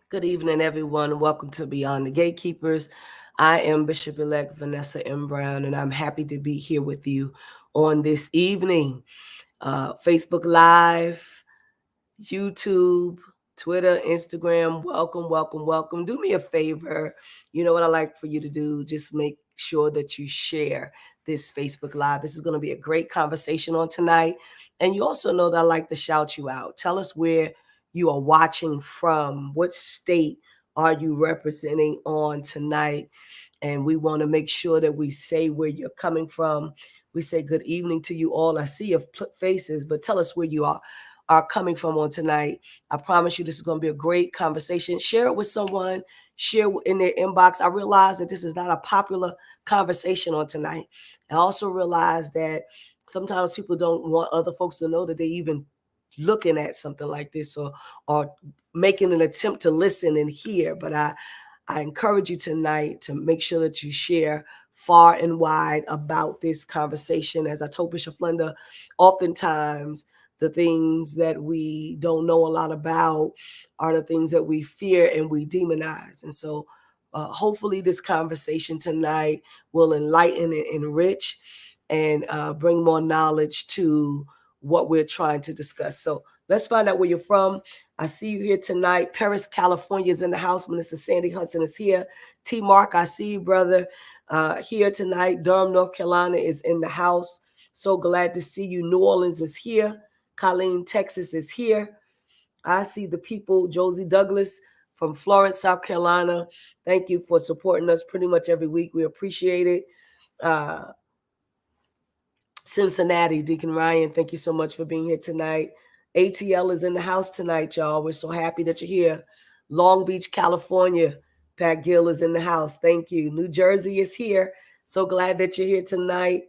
Good evening, everyone. Welcome to Beyond the Gatekeepers. I am Bishop-elect Vanessa M. Brown, and I'm happy to be here with you on this evening. Facebook Live, YouTube, Twitter, Instagram. Welcome, welcome, welcome. Do me a favor. You know what I like for you to do? Just make sure that you share this Facebook Live. This is going to be a great conversation on tonight. And you also know that I like to shout you out. Tell us where you are watching from. What state are you representing on tonight? And we want to make sure that we say where you're coming from. We say good evening to you all. I see your faces, but tell us where you are coming from on tonight. I promise you this is going to be a great conversation. Share it with someone. Share in their inbox. I realize that this is not a popular conversation on tonight. I also realize that sometimes people don't want other folks to know that they even looking at something like this or making an attempt to listen and hear. But I encourage you tonight to make sure that you share far and wide about this conversation. As I told Bishop Flunder, oftentimes the things that we don't know a lot about are the things that we fear and we demonize. And so hopefully this conversation tonight will enlighten and enrich and bring more knowledge to what we're trying to discuss. So let's find out where you're from. I see you here tonight. Paris, California is in the house. Minister Sandy Hudson is here. T. Mark, I see you, brother, here tonight. Durham, North Carolina is in the house. So glad to see you. New Orleans is here. Colleen, Texas is here. I see the people. Josie Douglas from Florence, South Carolina. Thank you for supporting us pretty much every week. We appreciate it. Cincinnati, Deacon Ryan, thank you so much for being here tonight. ATL is in the house tonight, y'all. We're so happy that you're here. Long Beach, California, Pat Gill is in the house. Thank you. New Jersey is here. So glad that you're here tonight.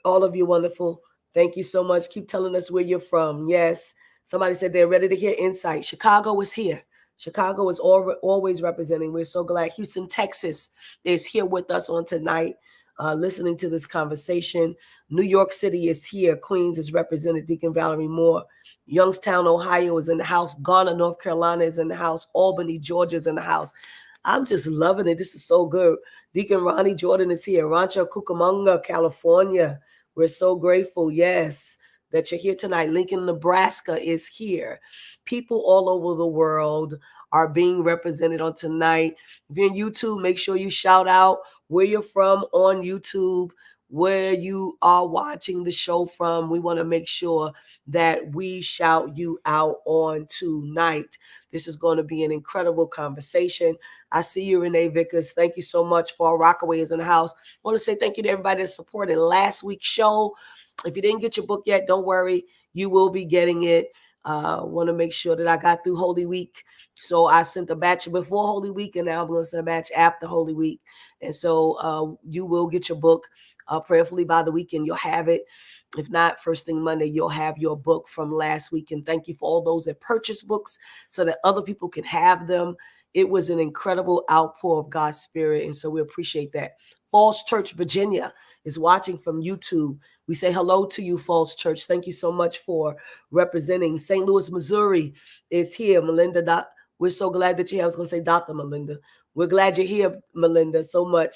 All of you wonderful. Thank you so much. Keep telling us where you're from. Yes. Somebody said they're ready to hear insight. Chicago is here. Chicago is always representing. We're so glad. Houston, Texas is here with us on tonight, listening to this conversation. New York City is here. Queens is represented. Deacon Valerie Moore. Youngstown, Ohio is in the house. Garner, North Carolina is in the house. Albany, Georgia is in the house. I'm just loving it. This is so good. Deacon Ronnie Jordan is here. Rancho Cucamonga, California. We're so grateful, yes, that you're here tonight. Lincoln, Nebraska is here. People all over the world are being represented on tonight. If you're on YouTube, make sure you shout out where you're from on YouTube, where you are watching the show from. We want to make sure that we shout you out on tonight. This is going to be an incredible conversation. I see you, Renee Vickers. Thank you so much for Rockaway is in the house. I want to say thank you to everybody that supported last week's show. If you didn't get your book yet, don't worry. You will be getting it. Want to make sure that I got through Holy Week. So I sent a batch before Holy Week, and now I'm going to send a batch after Holy Week. And so you will get your book prayerfully by the weekend. You'll have it. If not, first thing Monday, you'll have your book from last week. And thank you for all those that purchased books so that other people can have them. It was an incredible outpour of God's Spirit, and so we appreciate that. Falls Church, Virginia is watching from YouTube. We say hello to you, Falls Church. Thank you so much for representing. St. Louis, Missouri is here. Melinda, we're so glad that you're here. I was going to say Dr. Melinda. We're glad you're here, Melinda, so much.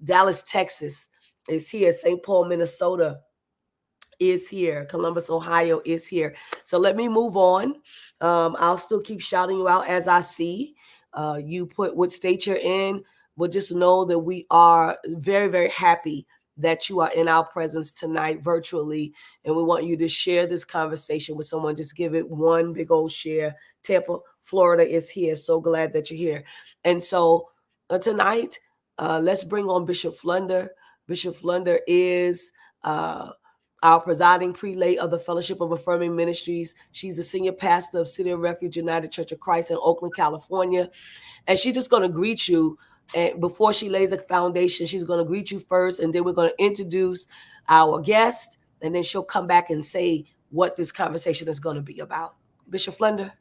Dallas, Texas is here. St. Paul, Minnesota is here. Columbus, Ohio is here. So let me move on. I'll still keep shouting you out as I see. You put what state you're in, but just know that we are very, very happy that you are in our presence tonight virtually. And we want you to share this conversation with someone. Just give it one big old share. Tampa, Florida is here. So glad that you're here. And so tonight, let's bring on Bishop Flunder. Bishop Flunder is our presiding prelate of the Fellowship of Affirming Ministries. She's the senior pastor of City of Refuge United Church of Christ in Oakland, California. And she's just going to greet you. And before she lays a foundation, she's going to greet you first. And then we're going to introduce our guest. And then she'll come back and say what this conversation is going to be about. Bishop Flunder.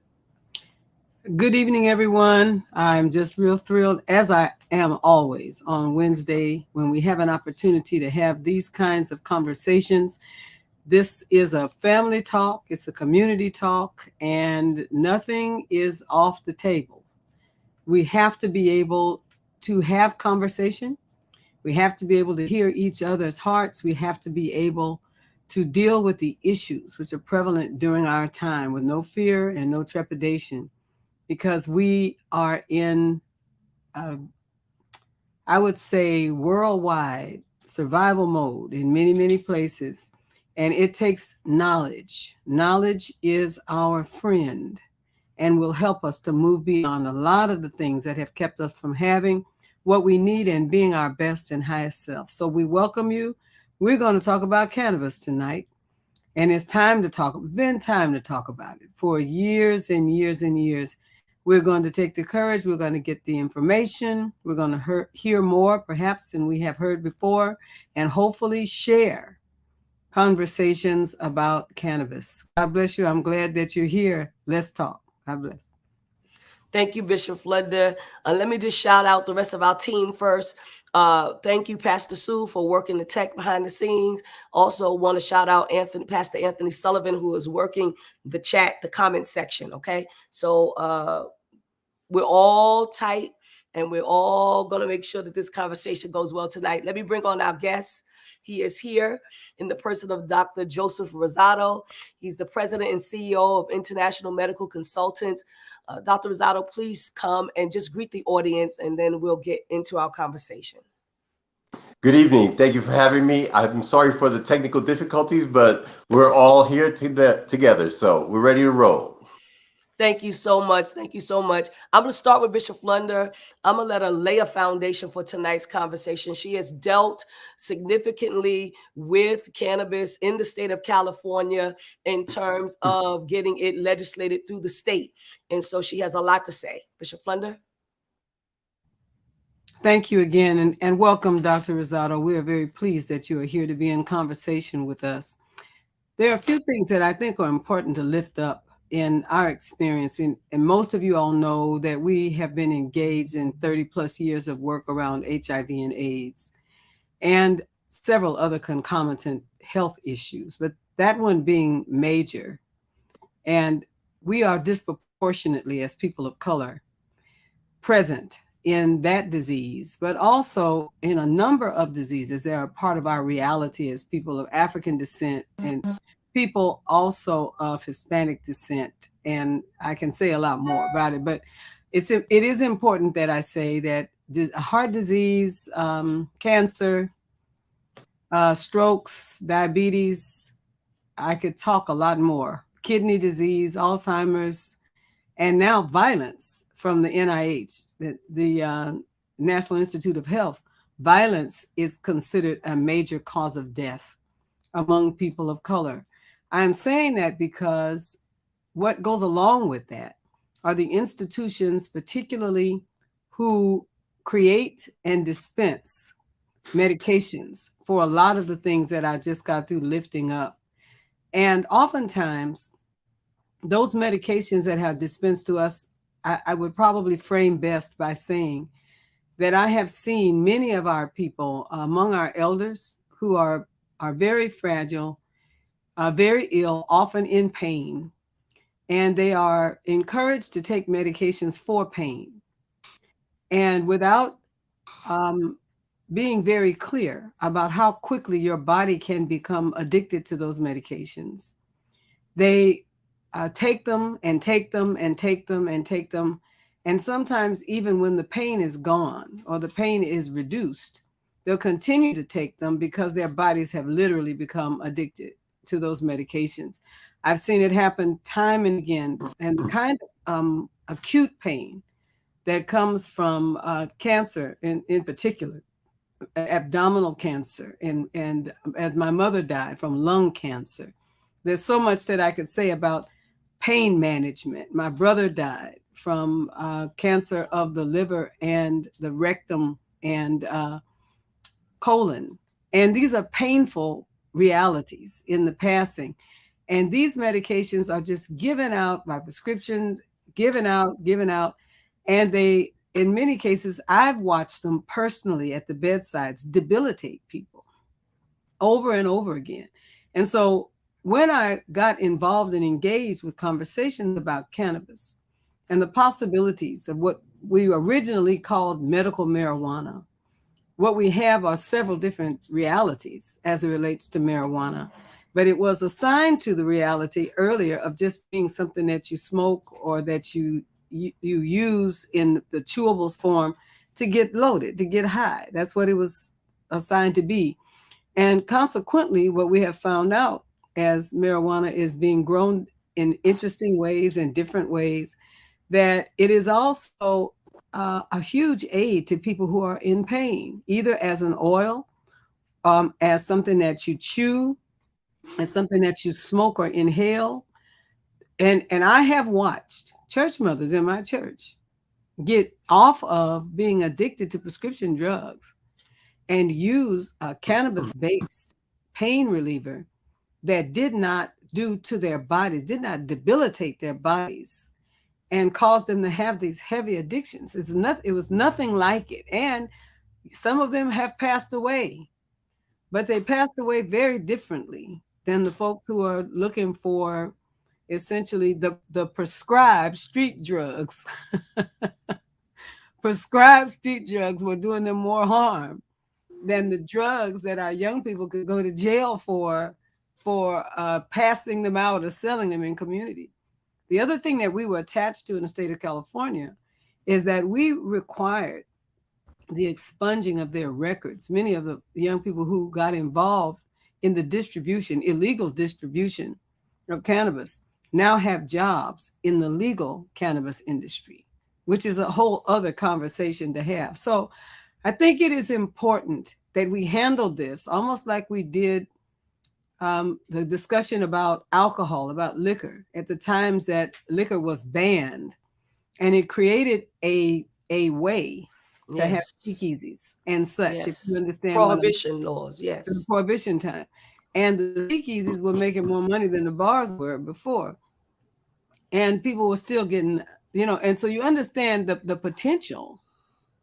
Good evening, everyone. I'm just real thrilled, as I am always on Wednesday, when we have an opportunity to have these kinds of conversations. This is a family talk, it's a community talk, and nothing is off the table. We have to be able to have conversation. We have to be able to hear each other's hearts. We have to be able to deal with the issues which are prevalent during our time with no fear and no trepidation. Because we are in, I would say, worldwide survival mode in many, many places. And it takes knowledge. Knowledge is our friend and will help us to move beyond a lot of the things that have kept us from having what we need and being our best and highest self. So we welcome you. We're going to talk about cannabis tonight. And it's time to talk, been time to talk about it for years and years and years. We're going to take the courage. We're going to get the information. We're going to hear more, perhaps, than we have heard before, and hopefully share conversations about cannabis. God bless you. I'm glad that you're here. Let's talk. God bless. Thank you, Bishop Flunder. Let me just shout out the rest of our team first. Thank you, Pastor Sue, for working the tech behind the scenes. Also want to shout out Pastor Anthony Sullivan, who is working the chat, the comment section, okay? So we're all tight, and we're all going to make sure that this conversation goes well tonight. Let me bring on our guest. He is here in the person of Dr. Joseph Rosado. He's the president and CEO of International Medical Consultants. Dr. Rosado, please come and just greet the audience, and then we'll get into our conversation. Good evening. Thank you for having me. I'm sorry for the technical difficulties, but we're all here together, so we're ready to roll. Thank you so much. Thank you so much. I'm going to start with Bishop Flunder. I'm going to let her lay a foundation for tonight's conversation. She has dealt significantly with cannabis in the state of California in terms of getting it legislated through the state. And so she has a lot to say. Bishop Flunder? Thank you again, and welcome, Dr. Rosado. We are very pleased that you are here to be in conversation with us. There are a few things that I think are important to lift up in our experience, and most of you all know that we have been engaged in 30 plus years of work around HIV and AIDS and several other concomitant health issues, but that one being major. And we are disproportionately, as people of color, present in that disease, but also in a number of diseases that are part of our reality as people of African descent and people also of Hispanic descent. And I can say a lot more about it, but it is important that I say that heart disease, cancer, strokes, diabetes, I could talk a lot more, kidney disease, Alzheimer's, and now violence from the NIH, the National Institute of Health. Violence is considered a major cause of death among people of color. I'm saying that because what goes along with that are the institutions, particularly who create and dispense medications for a lot of the things that I just got through lifting up. And oftentimes, those medications that have dispensed to us, I would probably frame best by saying that I have seen many of our people among our elders who are very fragile, very ill, often in pain, and they are encouraged to take medications for pain. And without being very clear about how quickly your body can become addicted to those medications, they take them and take them and take them and take them. And sometimes even when the pain is gone or the pain is reduced, they'll continue to take them because their bodies have literally become addicted to those medications. I've seen it happen time and again. And the kind of acute pain that comes from cancer in particular, abdominal cancer, and as my mother died from lung cancer. There's so much that I could say about pain management. My brother died from cancer of the liver and the rectum and colon. And these are painful realities in the passing. And these medications are just given out by prescription, given out. And they, in many cases, I've watched them personally at the bedsides debilitate people over and over again. And so when I got involved and engaged with conversations about cannabis and the possibilities of what we originally called medical marijuana, what we have are several different realities as it relates to marijuana. But it was assigned to the reality earlier of just being something that you smoke or that you use in the chewables form to get loaded, to get high. That's what it was assigned to be. And consequently, what we have found out as marijuana is being grown in interesting ways and different ways, that it is also a huge aid to people who are in pain, either as an oil, as something that you chew, as something that you smoke or inhale. And I have watched church mothers in my church get off of being addicted to prescription drugs and use a cannabis-based pain reliever that did not do to their bodies, did not debilitate their bodies and cause them to have these heavy addictions. It was nothing like it. And some of them have passed away, but they passed away very differently than the folks who are looking for essentially the prescribed street drugs. Prescribed street drugs were doing them more harm than the drugs that our young people could go to jail for passing them out or selling them in community. The other thing that we were attached to in the state of California is that we required the expunging of their records. Many of the young people who got involved in the distribution, illegal distribution of cannabis, now have jobs in the legal cannabis industry, which is a whole other conversation to have. So I think it is important that we handle this almost like we did the discussion about alcohol, about liquor, at the times that liquor was banned. And it created a way to have Yes. speakeasies and such, if you Yes. understand what I'm Prohibition laws. the Yes. prohibition time. And the speakeasies were making more money than the bars were before. And people were still getting, and so you understand the potential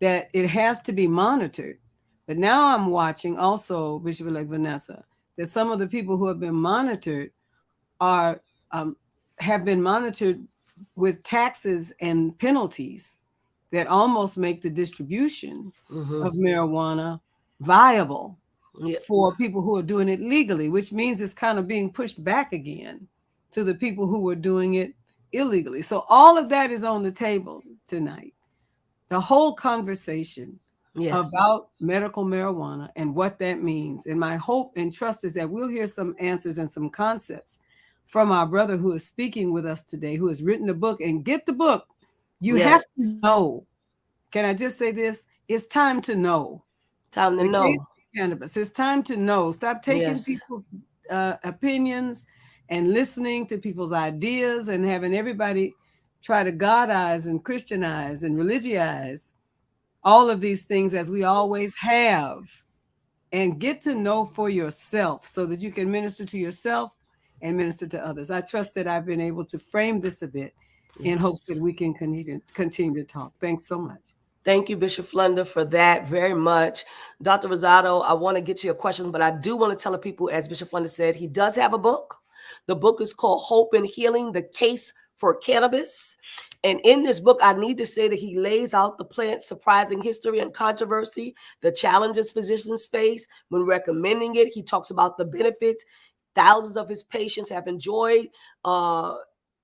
that it has to be monitored. But now I'm watching also, Bishop-elect Vanessa, that some of the people who have been monitored are have been monitored with taxes and penalties that almost make the distribution of marijuana viable Yep. for people who are doing it legally, which means it's kind of being pushed back again to the people who were doing it illegally. So all of that is on the table tonight. The whole conversation Yes. about medical marijuana and what that means. And my hope and trust is that we'll hear some answers and some concepts from our brother who is speaking with us today, who has written a book. And get the book. You have to Yes. know. Can I just say this? It's time to know. Time to The case know. of cannabis. It's time to know. Stop taking Yes. people's opinions and listening to people's ideas and having everybody try to Godize and Christianize and religionize all of these things as we always have, and get to know for yourself so that you can minister to yourself and minister to others. I trust that I've been able to frame this a bit in hopes that we can continue to talk. Thanks so much. Thank you, Bishop Flunder, for that very much. Dr. Rosado, I want to get to your questions, but I do want to tell the people, as Bishop Flunder said, he does have a book. The book is called Hope and Healing, The Case for Cannabis. And in this book, I need to say that he lays out the plant's surprising history and controversy, the challenges physicians face when recommending it. He talks about the benefits thousands of his patients have enjoyed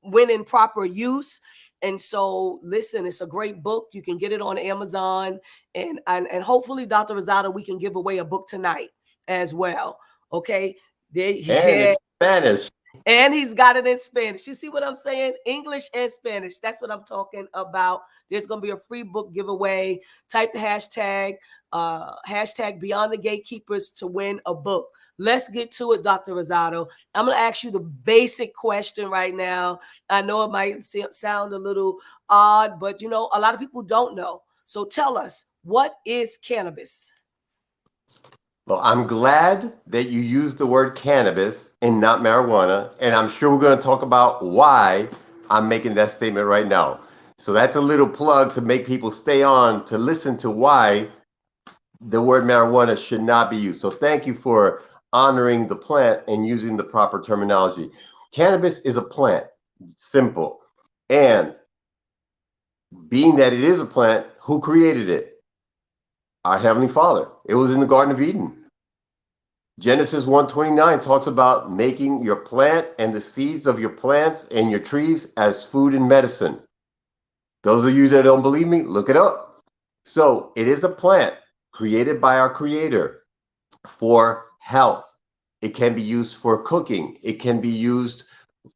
when in proper use. And so, listen, it's a great book. You can get it on Amazon. And hopefully, Dr. Rosado, we can give away a book tonight as well. Okay. And it's Spanish. And he's got it in Spanish. You see what I'm saying? English and Spanish. That's what I'm talking about. There's going to be a free book giveaway. Type the hashtag Beyond the Gatekeepers to win a book. Let's get to it, Dr. Rosado. I'm going to ask you the basic question right now. I know it might sound a little odd, but a lot of people don't know. So tell us, what is cannabis? Well, I'm glad that you used the word cannabis and not marijuana. And I'm sure we're going to talk about why I'm making that statement right now. So that's a little plug to make people stay on to listen to why the word marijuana should not be used. So thank you for honoring the plant and using the proper terminology. Cannabis is a plant, simple. And being that it is a plant, who created it? Our Heavenly Father. It was in the Garden of Eden. Genesis 1:29 talks about making your plant and the seeds of your plants and your trees as food and medicine. Those of you that don't believe me, look it up. So it is a plant created by our Creator for health. It can be used for cooking. It can be used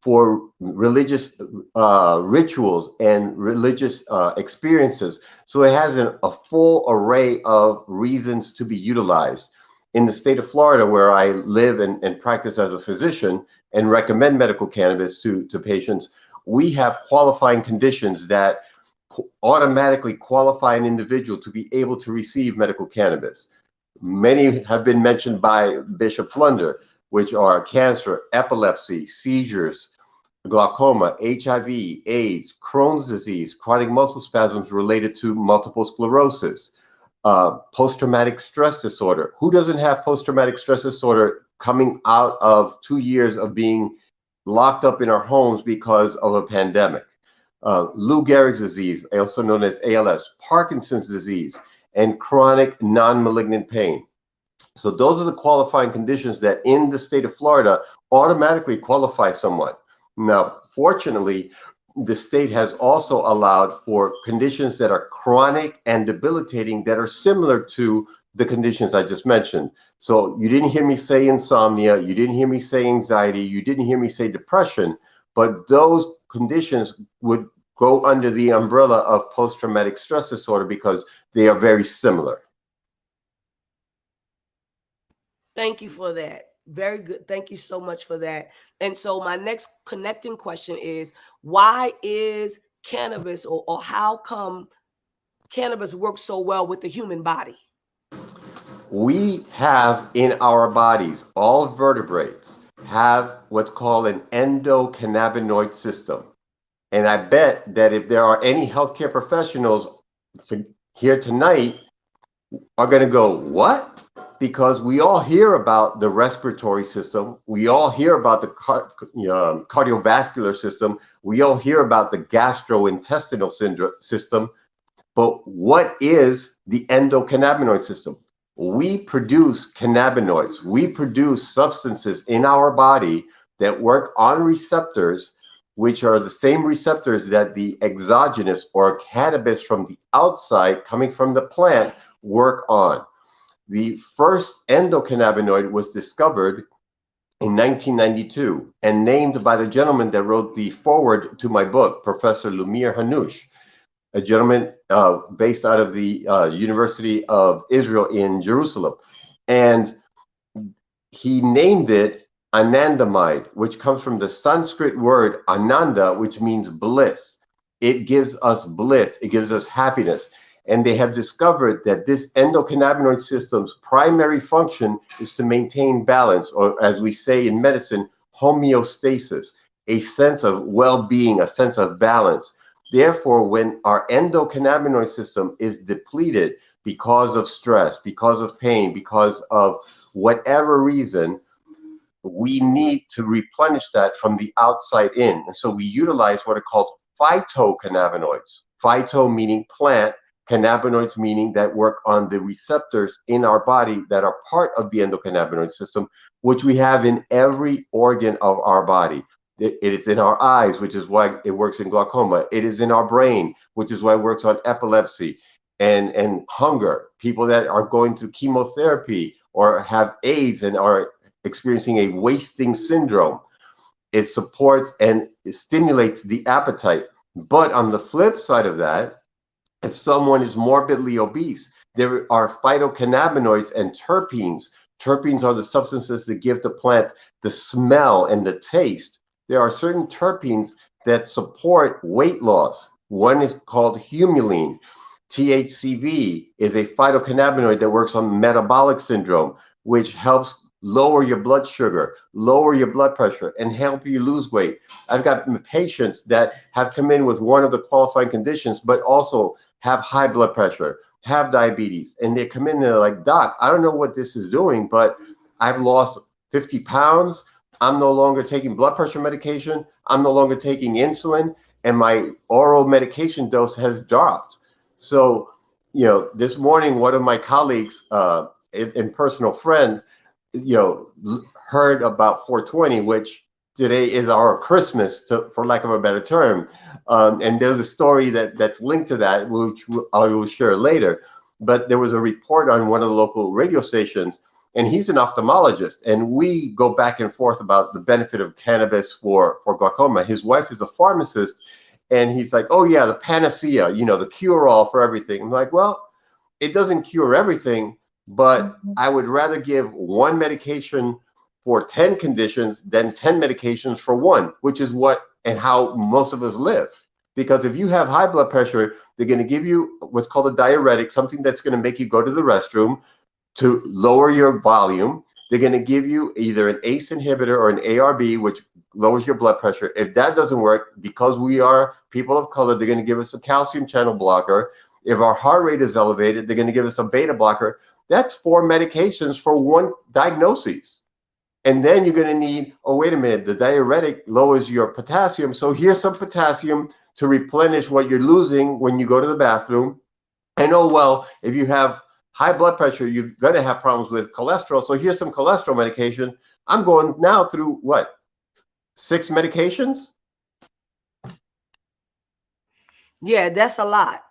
for religious rituals and religious experiences. So it has a full array of reasons to be utilized. In the state of Florida, where I live and practice as a physician and recommend medical cannabis to patients, we have qualifying conditions that automatically qualify an individual to be able to receive medical cannabis. Many have been mentioned by Bishop Flunder, which are cancer, epilepsy, seizures, glaucoma, HIV, AIDS, Crohn's disease, chronic muscle spasms related to multiple sclerosis, post-traumatic stress disorder. Who doesn't have post-traumatic stress disorder coming out of 2 years of being locked up in our homes because of a pandemic? Lou Gehrig's disease, also known as ALS, Parkinson's disease, and chronic non-malignant pain. So those are the qualifying conditions that in the state of Florida automatically qualify someone. Now, fortunately, the state has also allowed for conditions that are chronic and debilitating that are similar to the conditions I just mentioned. So you didn't hear me say insomnia, you didn't hear me say anxiety, you didn't hear me say depression, but those conditions would go under the umbrella of post-traumatic stress disorder because they are very similar. Thank you for that. Very good. Thank you so much for that. And so my next connecting question is, why is cannabis or how come cannabis works so well with the human body? We have in our bodies, all vertebrates have what's called an endocannabinoid system. And I bet that if there are any healthcare professionals here tonight are going to go, what? Because we all hear about the respiratory system. We all hear about the cardiovascular system. We all hear about the gastrointestinal system. But what is the endocannabinoid system? We produce cannabinoids. We produce substances in our body that work on receptors, which are the same receptors that the exogenous or cannabis from the outside coming from the plant work on. The first endocannabinoid was discovered in 1992 and named by the gentleman that wrote the foreword to my book, Professor Lumir Hanoush, a gentleman based out of the University of Israel in Jerusalem. And he named it anandamide, which comes from the Sanskrit word ananda, which means bliss. It gives us bliss. It gives us happiness. And they have discovered that this endocannabinoid system's primary function is to maintain balance, or as we say in medicine, homeostasis, a sense of well-being, a sense of balance. Therefore, when our endocannabinoid system is depleted because of stress, because of pain, because of whatever reason, we need to replenish that from the outside in. And so we utilize what are called phytocannabinoids. Phyto meaning plant, cannabinoids meaning that work on the receptors in our body that are part of the endocannabinoid system, which we have in every organ of our body. It is in our eyes, which is why it works in glaucoma. It is in our brain, which is why it works on epilepsy and hunger. People that are going through chemotherapy or have AIDS and are experiencing a wasting syndrome. It supports and it stimulates the appetite. But on the flip side of that, if someone is morbidly obese, there are phytocannabinoids and terpenes. Terpenes are the substances that give the plant the smell and the taste. There are certain terpenes that support weight loss. One is called humulene. THCV is a phytocannabinoid that works on metabolic syndrome, which helps lower your blood sugar, lower your blood pressure, and help you lose weight. I've got patients that have come in with one of the qualifying conditions, but also have high blood pressure, have diabetes, and they come in and they're like, Doc, I don't know what this is doing, but I've lost 50 pounds. I'm no longer taking blood pressure medication. I'm no longer taking insulin, and my oral medication dose has dropped. So, this morning, one of my colleagues, and personal friend, heard about 420, which today is our Christmas, for lack of a better term. And there's a story that's linked to that, which I will share later. But there was a report on one of the local radio stations, and he's an ophthalmologist, and we go back and forth about the benefit of cannabis for glaucoma. His wife is a pharmacist, and he's like, oh yeah, the panacea, the cure-all for everything. I'm like, well, it doesn't cure everything, but I would rather give one medication for 10 conditions than 10 medications for one, which is what and how most of us live. Because if you have high blood pressure, they're going to give you what's called a diuretic, something that's going to make you go to the restroom to lower your volume. They're going to give you either an ACE inhibitor or an ARB, which lowers your blood pressure. If that doesn't work, because we are people of color, they're going to give us a calcium channel blocker. If our heart rate is elevated, they're going to give us a beta blocker. That's 4 medications for one diagnosis. And then you're going to need, oh, wait a minute, the diuretic lowers your potassium. So here's some potassium to replenish what you're losing when you go to the bathroom. And oh, well, if you have high blood pressure, you're going to have problems with cholesterol. So here's some cholesterol medication. I'm going now through what? 6 medications? Yeah, that's a lot.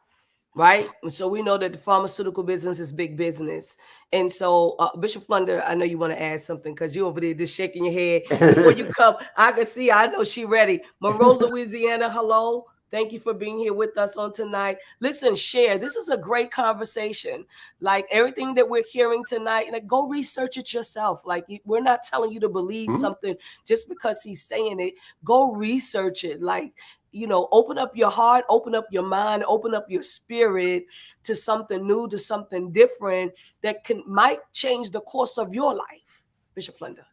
Right. So we know that the pharmaceutical business is big business. And so, Bishop Flunder, I know you want to add something because you over there just shaking your head before you come. I can see, I know she ready. Monroe, Louisiana, hello. Thank you for being here with us on tonight. Listen, share. This is a great conversation. Like everything that we're hearing tonight, like go research it yourself. Like we're not telling you to believe something just because he's saying it. Go research it. Like open up your heart, open up your mind, open up your spirit to something new, to something different that might change the course of your life, Bishop Flunder.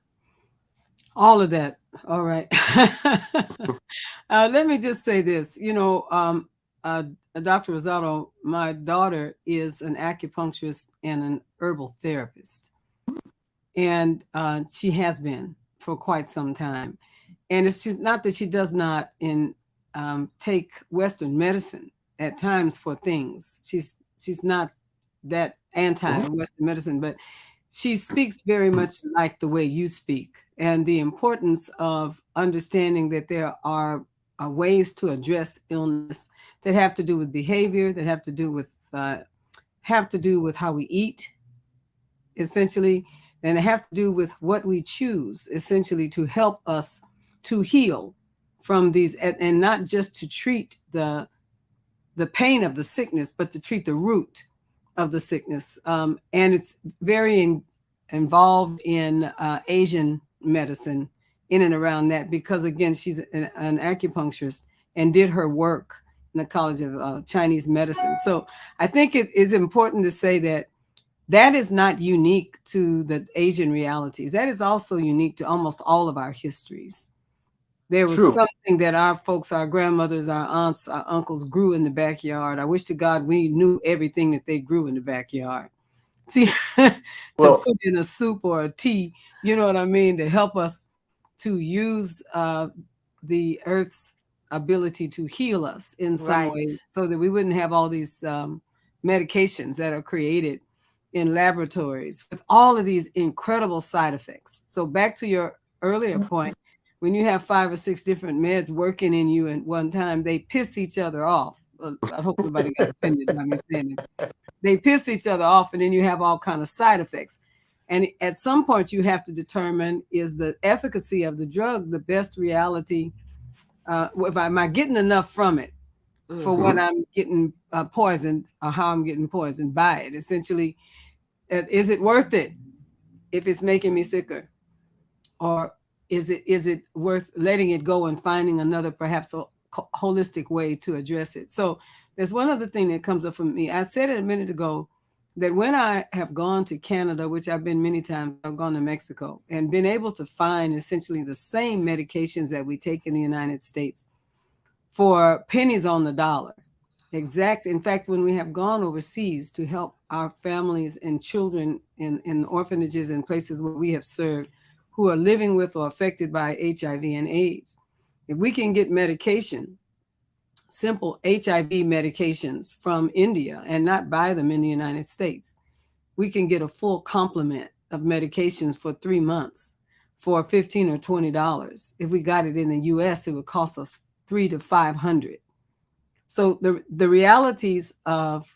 All of that. All right. Let me just say this. Dr. Rosado, my daughter is an acupuncturist and an herbal therapist. And she has been for quite some time. And it's just not that she does not take Western medicine at times for things. She's not that anti-Western medicine, but she speaks very much like the way you speak, and the importance of understanding that there are ways to address illness that have to do with behavior, that have to do with how we eat, essentially, and have to do with what we choose, essentially, to help us to heal from these, and not just to treat the pain of the sickness, but to treat the root of the sickness. And it's very involved in Asian medicine, in and around that, because again, she's an acupuncturist and did her work in the College of Chinese Medicine. So I think it is important to say that is not unique to the Asian realities. That is also unique to almost all of our histories. There was something that our folks, our grandmothers, our aunts, our uncles grew in the backyard. I wish to God we knew everything that they grew in the backyard to put in a soup or a tea, you know what I mean, to help us to use the earth's ability to heal us in some way, so that we wouldn't have all these medications that are created in laboratories with all of these incredible side effects. So back to your earlier point, when you have 5 or 6 different meds working in you at one time, they piss each other off. I hope nobody got offended by me saying it. They piss each other off, and then you have all kinds of side effects. And at some point, you have to determine, is the efficacy of the drug the best reality? Am I getting enough from it for what I'm getting poisoned, or how I'm getting poisoned by it? Essentially, is it worth it if it's making me sicker? Or is it worth letting it go and finding another, perhaps a holistic way to address it? So there's one other thing that comes up for me. I said it a minute ago, that when I have gone to Canada, which I've been many times, I've gone to Mexico, and been able to find essentially the same medications that we take in the United States for pennies on the dollar. In fact, when we have gone overseas to help our families and children in orphanages and places where we have served, who are living with or affected by HIV and AIDS, if we can get medication, simple HIV medications from India, and not buy them in the United States, we can get a full complement of medications for 3 months for $15 or $20. If we got it in the US, it would cost us $300 to $500. So the realities of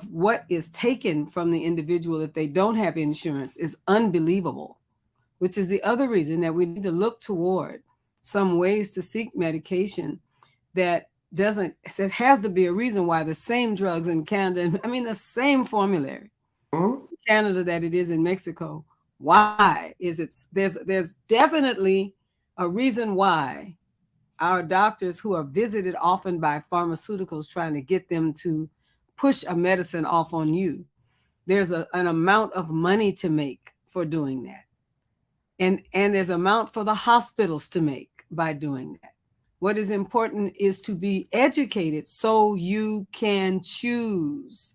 what is taken from the individual if they don't have insurance is unbelievable, which is the other reason that we need to look toward some ways to seek medication that has to be a reason why the same drugs in Canada, I mean, the same formulary in Canada that it is in Mexico. Why is it? There's definitely a reason why our doctors, who are visited often by pharmaceuticals trying to get them to push a medicine off on you, there's an amount of money to make for doing that. And there's an amount for the hospitals to make by doing that. What is important is to be educated so you can choose.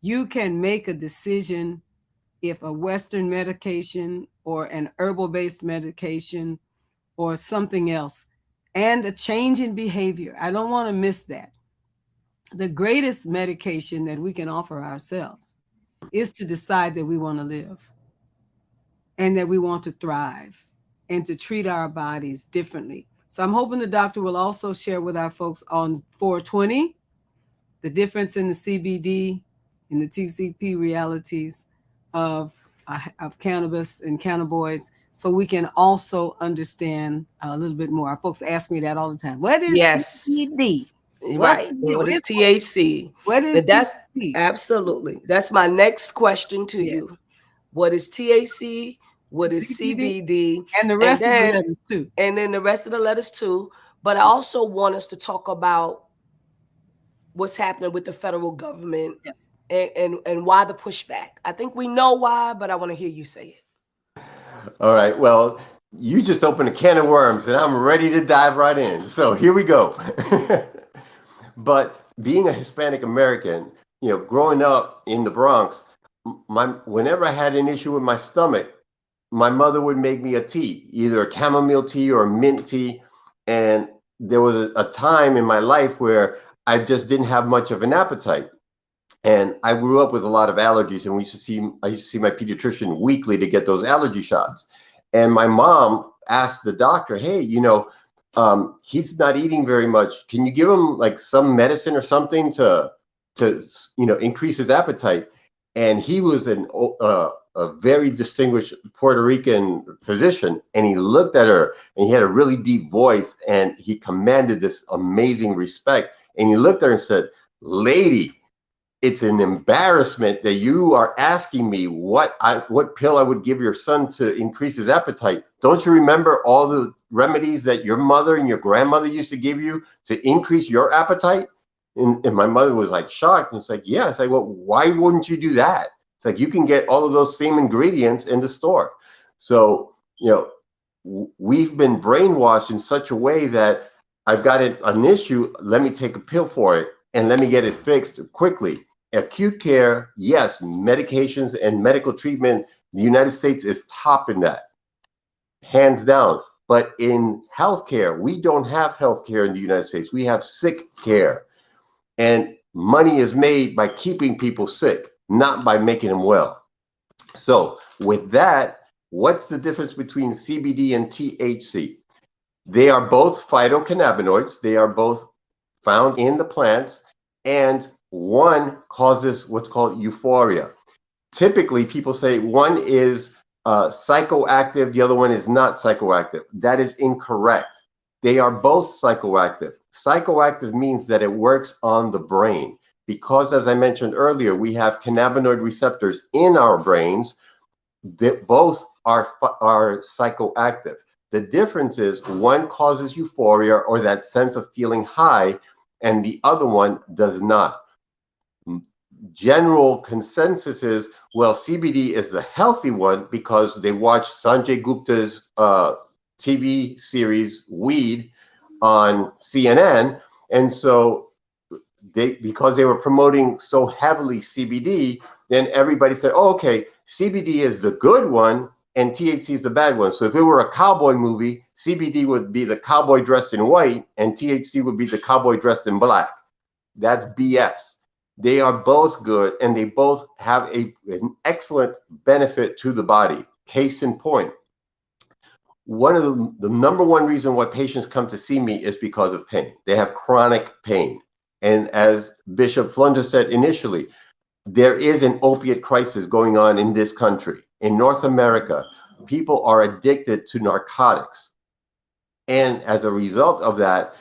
You can make a decision if a Western medication or an herbal-based medication or something else, and a change in behavior. I don't want to miss that. The greatest medication that we can offer ourselves is to decide that we want to live and that we want to thrive and to treat our bodies differently. So I'm hoping the doctor will also share with our folks on 420 the difference in the CBD and the TCP realities of cannabis and cannabinoids, so we can also understand a little bit more. Our folks ask me that all the time. What is CBD? Right. What is THC? What is THC? Absolutely. That's my next question to you. What is THC? What is CBD? And the rest of the letters too. And then the rest of the letters too. But I also want us to talk about what's happening with the federal government. Yes. And why the pushback. I think we know why, but I want to hear you say it. All right. Well, you just opened a can of worms, and I'm ready to dive right in. So here we go. But being a Hispanic American, growing up in the Bronx, whenever I had an issue with my stomach, my mother would make me a tea, either a chamomile tea or a mint tea. And there was a time in my life where I just didn't have much of an appetite. And I grew up with a lot of allergies, and I used to see my pediatrician weekly to get those allergy shots. And my mom asked the doctor, hey, he's not eating very much. Can you give him like some medicine or something to increase his appetite? And he was a very distinguished Puerto Rican physician, and he looked at her, and he had a really deep voice, and he commanded this amazing respect. And he looked at her and said, lady, it's an embarrassment that you are asking me what pill I would give your son to increase his appetite. Don't you remember all the remedies that your mother and your grandmother used to give you to increase your appetite? And my mother was like shocked, and it's like, yeah. It's like, well, why wouldn't you do that? It's like, you can get all of those same ingredients in the store. So, we've been brainwashed in such a way that I've got an issue, let me take a pill for it, and let me get it fixed quickly. Acute care, yes, medications and medical treatment, the United States is top in that, hands down. But in healthcare, we don't have healthcare in the United States. We have sick care. And money is made by keeping people sick, not by making them well. So with that, what's the difference between CBD and THC? They are both phytocannabinoids. They are both found in the plants, and one causes what's called euphoria. Typically, people say one is psychoactive, the other one is not psychoactive. That is incorrect. They are both psychoactive. Psychoactive means that it works on the brain, because, as I mentioned earlier, we have cannabinoid receptors in our brains that both are psychoactive. The difference is one causes euphoria, or that sense of feeling high, and the other one does not. General consensus is, well, CBD is the healthy one because they watch Sanjay Gupta's TV series Weed on CNN, and so because they were promoting so heavily CBD, then everybody said, oh, okay, CBD is the good one and THC is the bad one. So if it were a cowboy movie, CBD would be the cowboy dressed in white and THC would be the cowboy dressed in black. That's BS. They are both good, and they both have an excellent benefit to the body. Case in point, one of the number one reason why patients come to see me is because of pain. They have chronic pain. And as Bishop Flunder said initially, there is an opiate crisis going on in this country. In North America, people are addicted to narcotics. And as a result of that,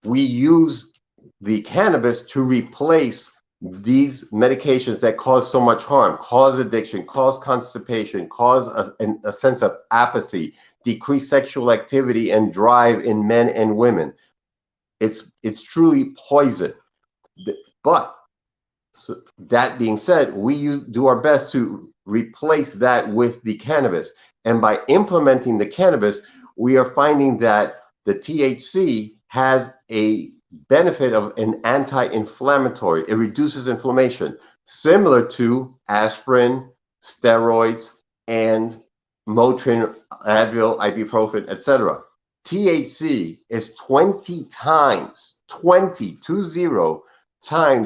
we use the cannabis to replace these medications that cause so much harm, cause addiction, cause constipation, cause a sense of apathy, decrease sexual activity and drive in men and women. It's truly poison. But so that being said, we do our best to replace that with the cannabis. And by implementing the cannabis, we are finding that the THC has a benefit of an anti-inflammatory. It reduces inflammation, similar to aspirin, steroids, and Motrin, Advil, ibuprofen, etc. THC is 20 times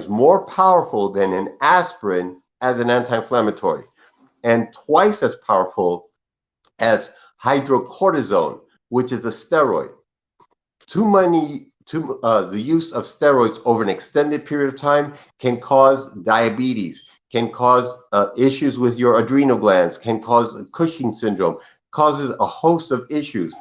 more powerful than an aspirin as an anti-inflammatory, and twice as powerful as hydrocortisone, which is a steroid. The use of steroids over an extended period of time can cause diabetes, can cause issues with your adrenal glands, can cause Cushing syndrome, causes a host of issues,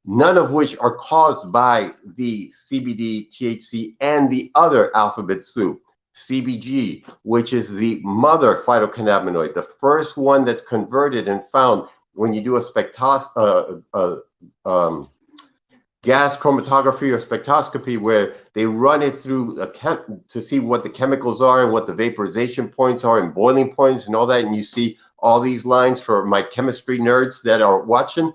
none of which are caused by the CBD, THC, and the other alphabet soup. CBG, which is the mother phytocannabinoid, the first one that's converted and found when you do a gas chromatography or spectroscopy, where they run it through to see what the chemicals are and what the vaporization points are and boiling points and all that. And you see all these lines for my chemistry nerds that are watching.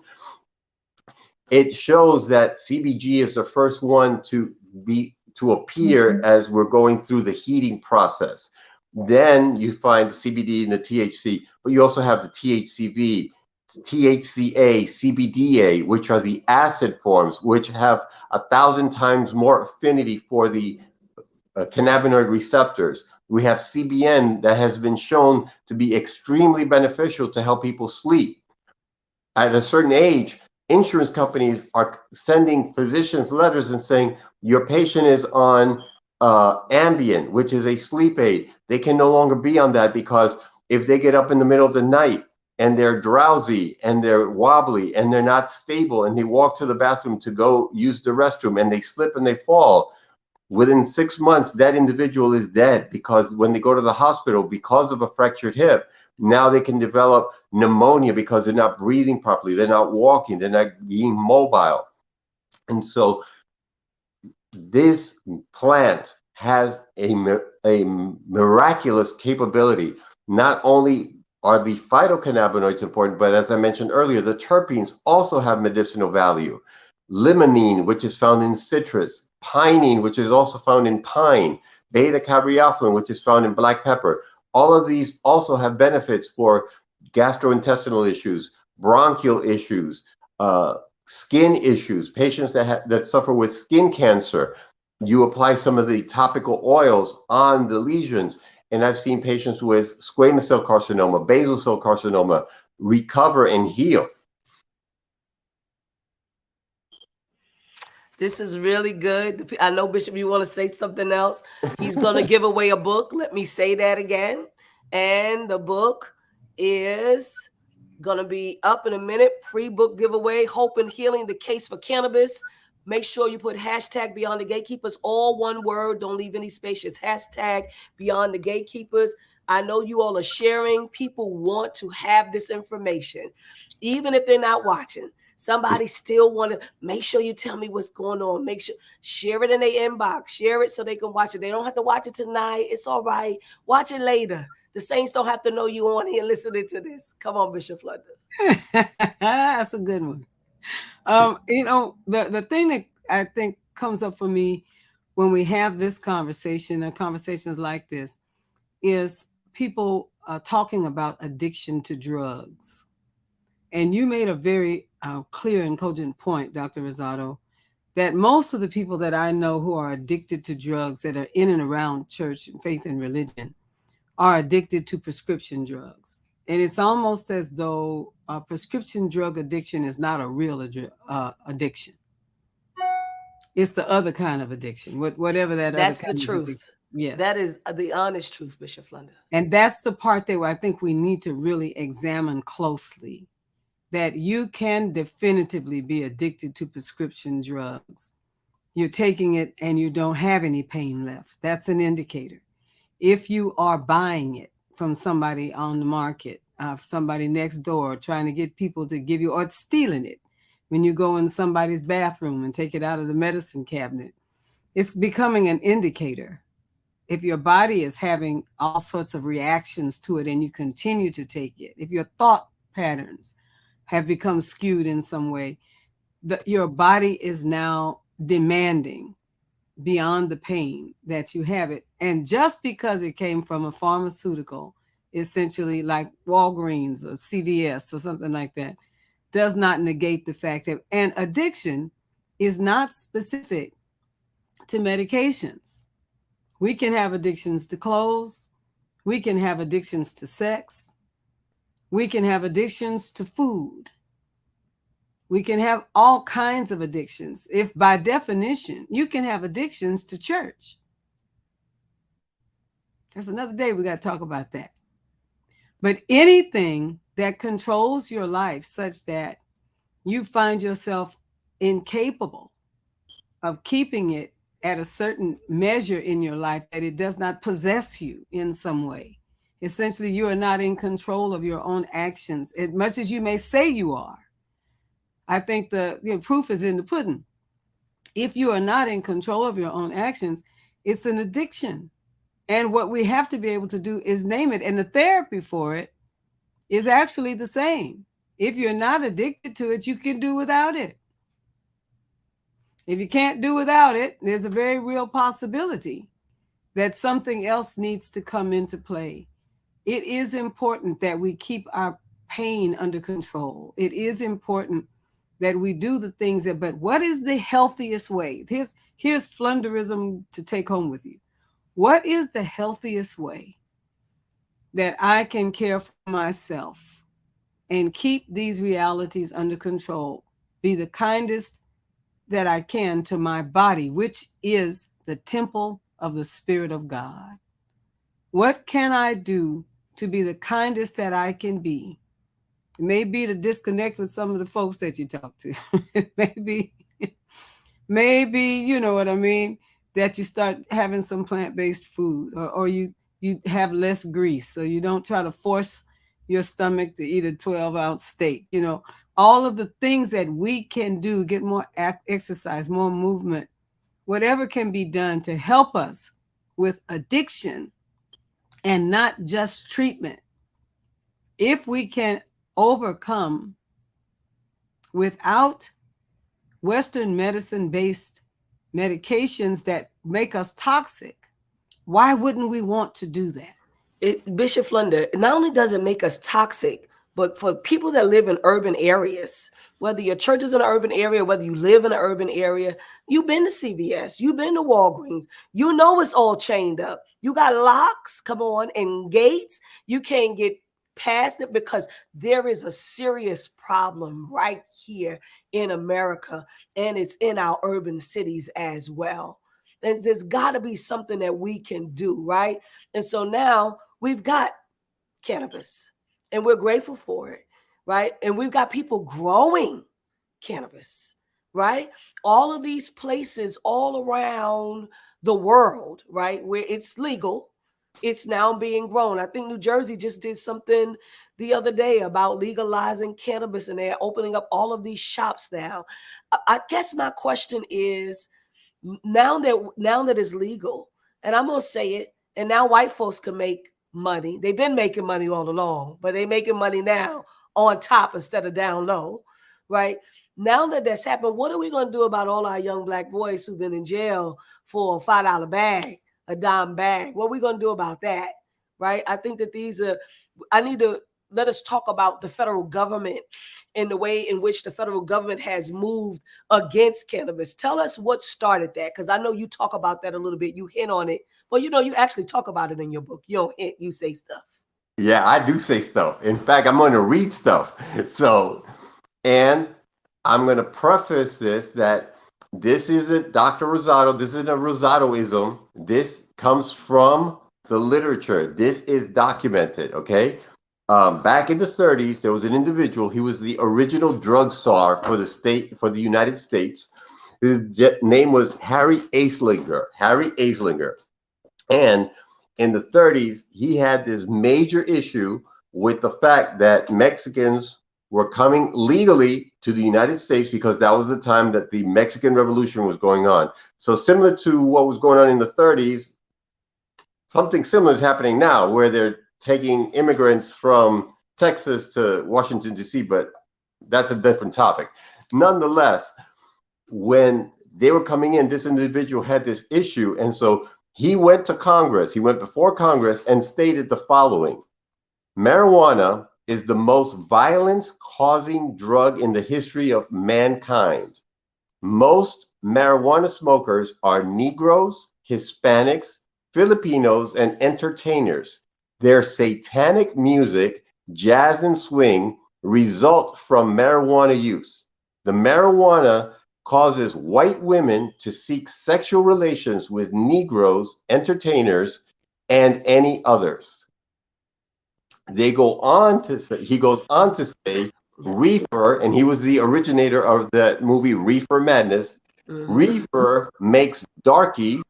It shows that CBG is the first one to appear as we're going through the heating process. Then you find the CBD and the THC, but you also have the THCV, THCA, CBDA, which are the acid forms, which have 1,000 times more affinity for the cannabinoid receptors. We have CBN that has been shown to be extremely beneficial to help people sleep. At a certain age, insurance companies are sending physicians letters and saying, your patient is on Ambien, which is a sleep aid. They can no longer be on that, because if they get up in the middle of the night and they're drowsy and they're wobbly and they're not stable and they walk to the bathroom to go use the restroom and they slip and they fall, within 6 months, that individual is dead, because when they go to the hospital because of a fractured hip, now they can develop pneumonia because they're not breathing properly, they're not walking, they're not being mobile. And so this plant has a miraculous capability. Not only are the phytocannabinoids important, but as I mentioned earlier, the terpenes also have medicinal value. Limonene, which is found in citrus, pinene, which is also found in pine, beta-caryophyllene, which is found in black pepper. All of these also have benefits for gastrointestinal issues, bronchial issues, skin issues, patients that suffer with skin cancer. You apply some of the topical oils on the lesions, and I've seen patients with squamous cell carcinoma, basal cell carcinoma recover and heal. This is really good. I know, Bishop, you want to say something else. He's going to give away a book. Let me say that again. And the book is going to be up in a minute. Free book giveaway, Hope and Healing, the Case for Cannabis. Make sure you put hashtag Beyond the Gatekeepers, all one word. Don't leave any spaces. Hashtag Beyond the Gatekeepers. I know you all are sharing. People want to have this information, even if they're not watching. Somebody still want to make sure you tell me what's going on. Make sure, share it in their inbox. Share it so they can watch it. They don't have to watch it tonight. It's all right. Watch it later. The saints don't have to know you on here listening to this. Come on, Bishop Flunder. That's a good one. The thing that I think comes up for me when we have this conversation and conversations like this is people talking about addiction to drugs. And you made a very clear and cogent point, Dr. Rosado, that most of the people that I know who are addicted to drugs that are in and around church and faith and religion are addicted to prescription drugs. And it's almost as though prescription drug addiction is not a real addiction. It's the other kind of addiction, whatever that That's other kind the of truth. addiction. Yes. That is the honest truth, Bishop Flunder. And that's the part that I think we need to really examine closely, that you can definitively be addicted to prescription drugs. You're taking it and you don't have any pain left. That's an indicator. If you are buying it from somebody on the market, somebody next door, trying to get people to give you, or stealing it when you go in somebody's bathroom and take it out of the medicine cabinet, it's becoming an indicator. If your body is having all sorts of reactions to it and you continue to take it, if your thought patterns have become skewed in some way, your body is now demanding beyond the pain that you have it. And just because it came from a pharmaceutical, essentially like Walgreens or CVS or something like that, does not negate the fact that an addiction is not specific to medications. We can have addictions to clothes. We can have addictions to sex. We can have addictions to food. We can have all kinds of addictions. If by definition, you can have addictions to church. That's another day we got to talk about that. But anything that controls your life such that you find yourself incapable of keeping it at a certain measure in your life, that it does not possess you in some way. Essentially, you are not in control of your own actions as much as you may say you are. I think the proof is in the pudding. If you are not in control of your own actions, it's an addiction. And what we have to be able to do is name it. And the therapy for it is actually the same. If you're not addicted to it, you can do without it. If you can't do without it, there's a very real possibility that something else needs to come into play. It is important that we keep our pain under control. It is important that we do the things that, but what is the healthiest way? Here's Flunderism to take home with you. What is the healthiest way that I can care for myself and keep these realities under control? Be the kindest that I can to my body, which is the temple of the Spirit of God. What can I do to be the kindest that I can be? It may be to disconnect with some of the folks that you talk to. It maybe, you know what I mean, that you start having some plant-based food, or you have less grease, so you don't try to force your stomach to eat a 12-ounce steak. You know, all of the things that we can do, get more exercise, more movement, whatever can be done to help us with addiction and not just treatment. If we can overcome without Western medicine-based medications that make us toxic, why wouldn't we want to do that? Bishop Flunder, not only does it make us toxic, but for people that live in urban areas, whether your church is in an urban area, whether you live in an urban area, you've been to CVS, you've been to Walgreens, you know it's all chained up. You got locks, come on, and gates. You can't get past it because there is a serious problem right here in America, and it's in our urban cities as well. And there's got to be something that we can do, right? And so now we've got cannabis, and we're grateful for it, right? And we've got people growing cannabis, right? All of these places all around the world, right, where it's legal, it's now being grown. I think New Jersey just did something the other day about legalizing cannabis, and they're opening up all of these shops now. I guess my question is, now that it's legal, and I'm gonna say it, and now white folks can make money. They've been making money all along, but they're making money now on top instead of down low, right? Now that that's happened, what are we gonna do about all our young Black boys who've been in jail for a $5 bag, a dime bag? What are we gonna do about that, right? I think that I need to let us talk about the federal government and the way in which the federal government has moved against cannabis. Tell us what started that, because I know you talk about that a little bit. You hint on it. Well, you know, you actually talk about it in your book. You don't hint, you say stuff. Yeah, I do say stuff. In fact, I'm going to read stuff. So, and I'm going to preface this that this isn't Dr. Rosado. This isn't a Rosadoism. This comes from the literature. This is documented, okay? Back in the 30s, there was an individual. He was the original drug czar for the United States. His name was Harry Anslinger. And in the 30s, he had this major issue with the fact that Mexicans were coming legally to the United States because that was the time that the Mexican Revolution was going on. So similar to what was going on in the 30s, something similar is happening now, where they're taking immigrants from Texas to Washington, D.C., but that's a different topic. Nonetheless, when they were coming in, this individual had this issue, and so he went to Congress. He went before Congress and stated the following: marijuana is the most violence-causing drug in the history of mankind. Most marijuana smokers are Negroes, Hispanics, Filipinos, and entertainers. Their satanic music, jazz and swing, result from marijuana use. The marijuana causes white women to seek sexual relations with Negroes, entertainers, and any others. He goes on to say, reefer, and he was the originator of that movie Reefer Madness. Reefer makes darkies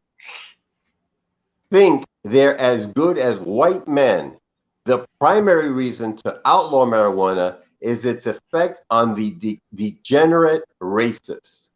think they're as good as white men. The primary reason to outlaw marijuana is its effect on the degenerate races.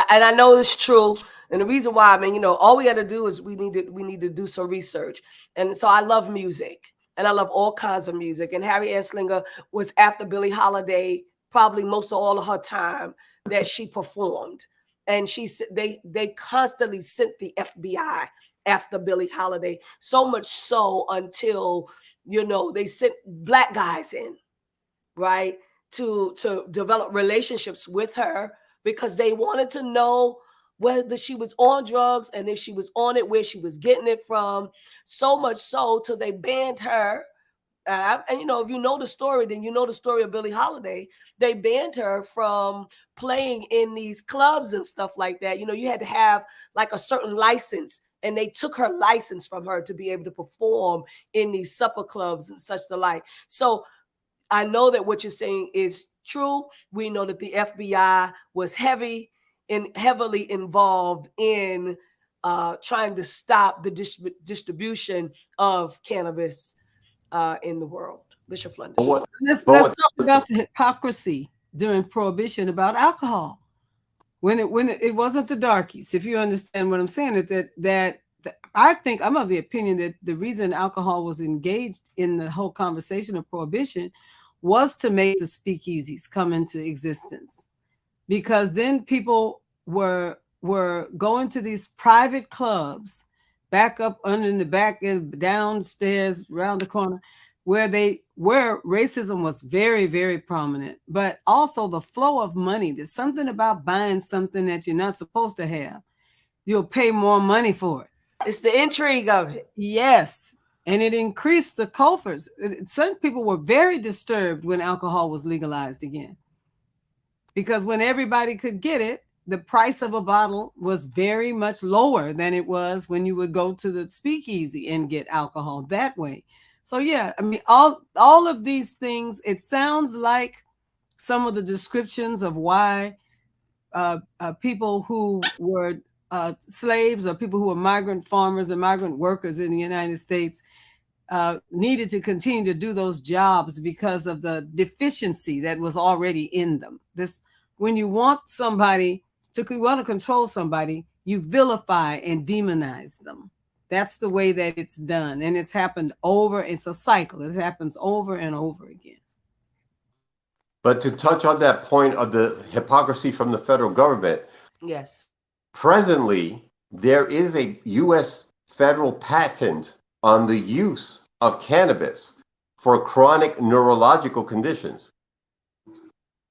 And I know it's true. And the reason why, I mean, you know, all we got to do is we need to do some research. And so I love music, and I love all kinds of music. And Harry Anslinger was after Billie Holiday probably most of all of her time that she performed. And they constantly sent the FBI after Billie Holiday, so much so until, you know, they sent black guys in, right, to develop relationships with her, because they wanted to know whether she was on drugs, and if she was on it, where she was getting it from. So much so till they banned her. And you know, if you know the story, then you know the story of Billie Holiday. They banned her from playing in these clubs and stuff like that. You know, you had to have like a certain license, and they took her license from her to be able to perform in these supper clubs and such the like. So I know that what you're saying is true. We know that the FBI was heavily involved in trying to stop the distribution of cannabis in the world. Bishop Flunder. Let's talk about the hypocrisy during Prohibition about alcohol. When it wasn't the darkies, if you understand what I'm saying, that I think I'm of the opinion that the reason alcohol was engaged in the whole conversation of Prohibition was to make the speakeasies come into existence, because then people were going to these private clubs back up under in the back and downstairs around the corner, where racism was very, very prominent, but also the flow of money. There's something about buying something that you're not supposed to have. You'll pay more money for it. It's the intrigue of it. Yes. And it increased the coffers. Some people were very disturbed when alcohol was legalized again, because when everybody could get it, the price of a bottle was very much lower than it was when you would go to the speakeasy and get alcohol that way. So yeah, I mean, all of these things, it sounds like some of the descriptions of why people who were slaves, or people who were migrant farmers and migrant workers in the United States needed to continue to do those jobs because of the deficiency that was already in them. When you want to control somebody, you vilify and demonize them. That's the way that it's done. And it's happened it's a cycle. It happens over and over again. But to touch on that point of the hypocrisy from the federal government, yes, presently there is a U.S. federal patent on the use of cannabis for chronic neurological conditions.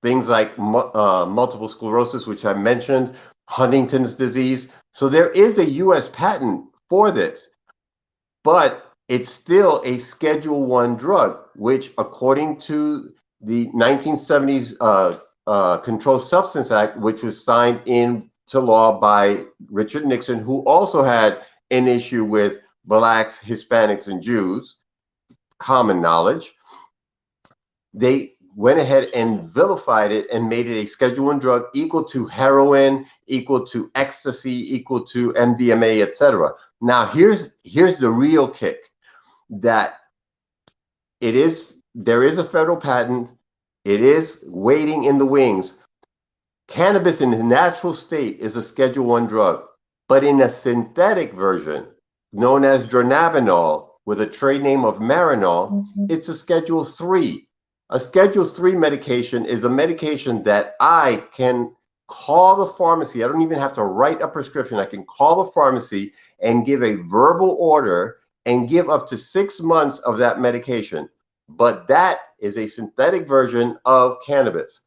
Things like multiple sclerosis, which I mentioned, Huntington's disease. So there is a U.S. patent for this, but it's still a Schedule I drug, which according to the 1970s Controlled Substance Act, which was signed into law by Richard Nixon, who also had an issue with Blacks, Hispanics, and Jews, common knowledge, they went ahead and vilified it and made it a Schedule I drug equal to heroin, equal to ecstasy, equal to MDMA, etc. Now, here's the real kick, that there is a federal patent. It is waiting in the wings. Cannabis in the natural state is a Schedule I drug, but in a synthetic version known as dronabinol with a trade name of Marinol, it's a Schedule III. A Schedule III medication is a medication that I can call the pharmacy. I don't even have to write a prescription. I can call the pharmacy and give a verbal order and give up to 6 months of that medication. But that is a synthetic version of cannabis.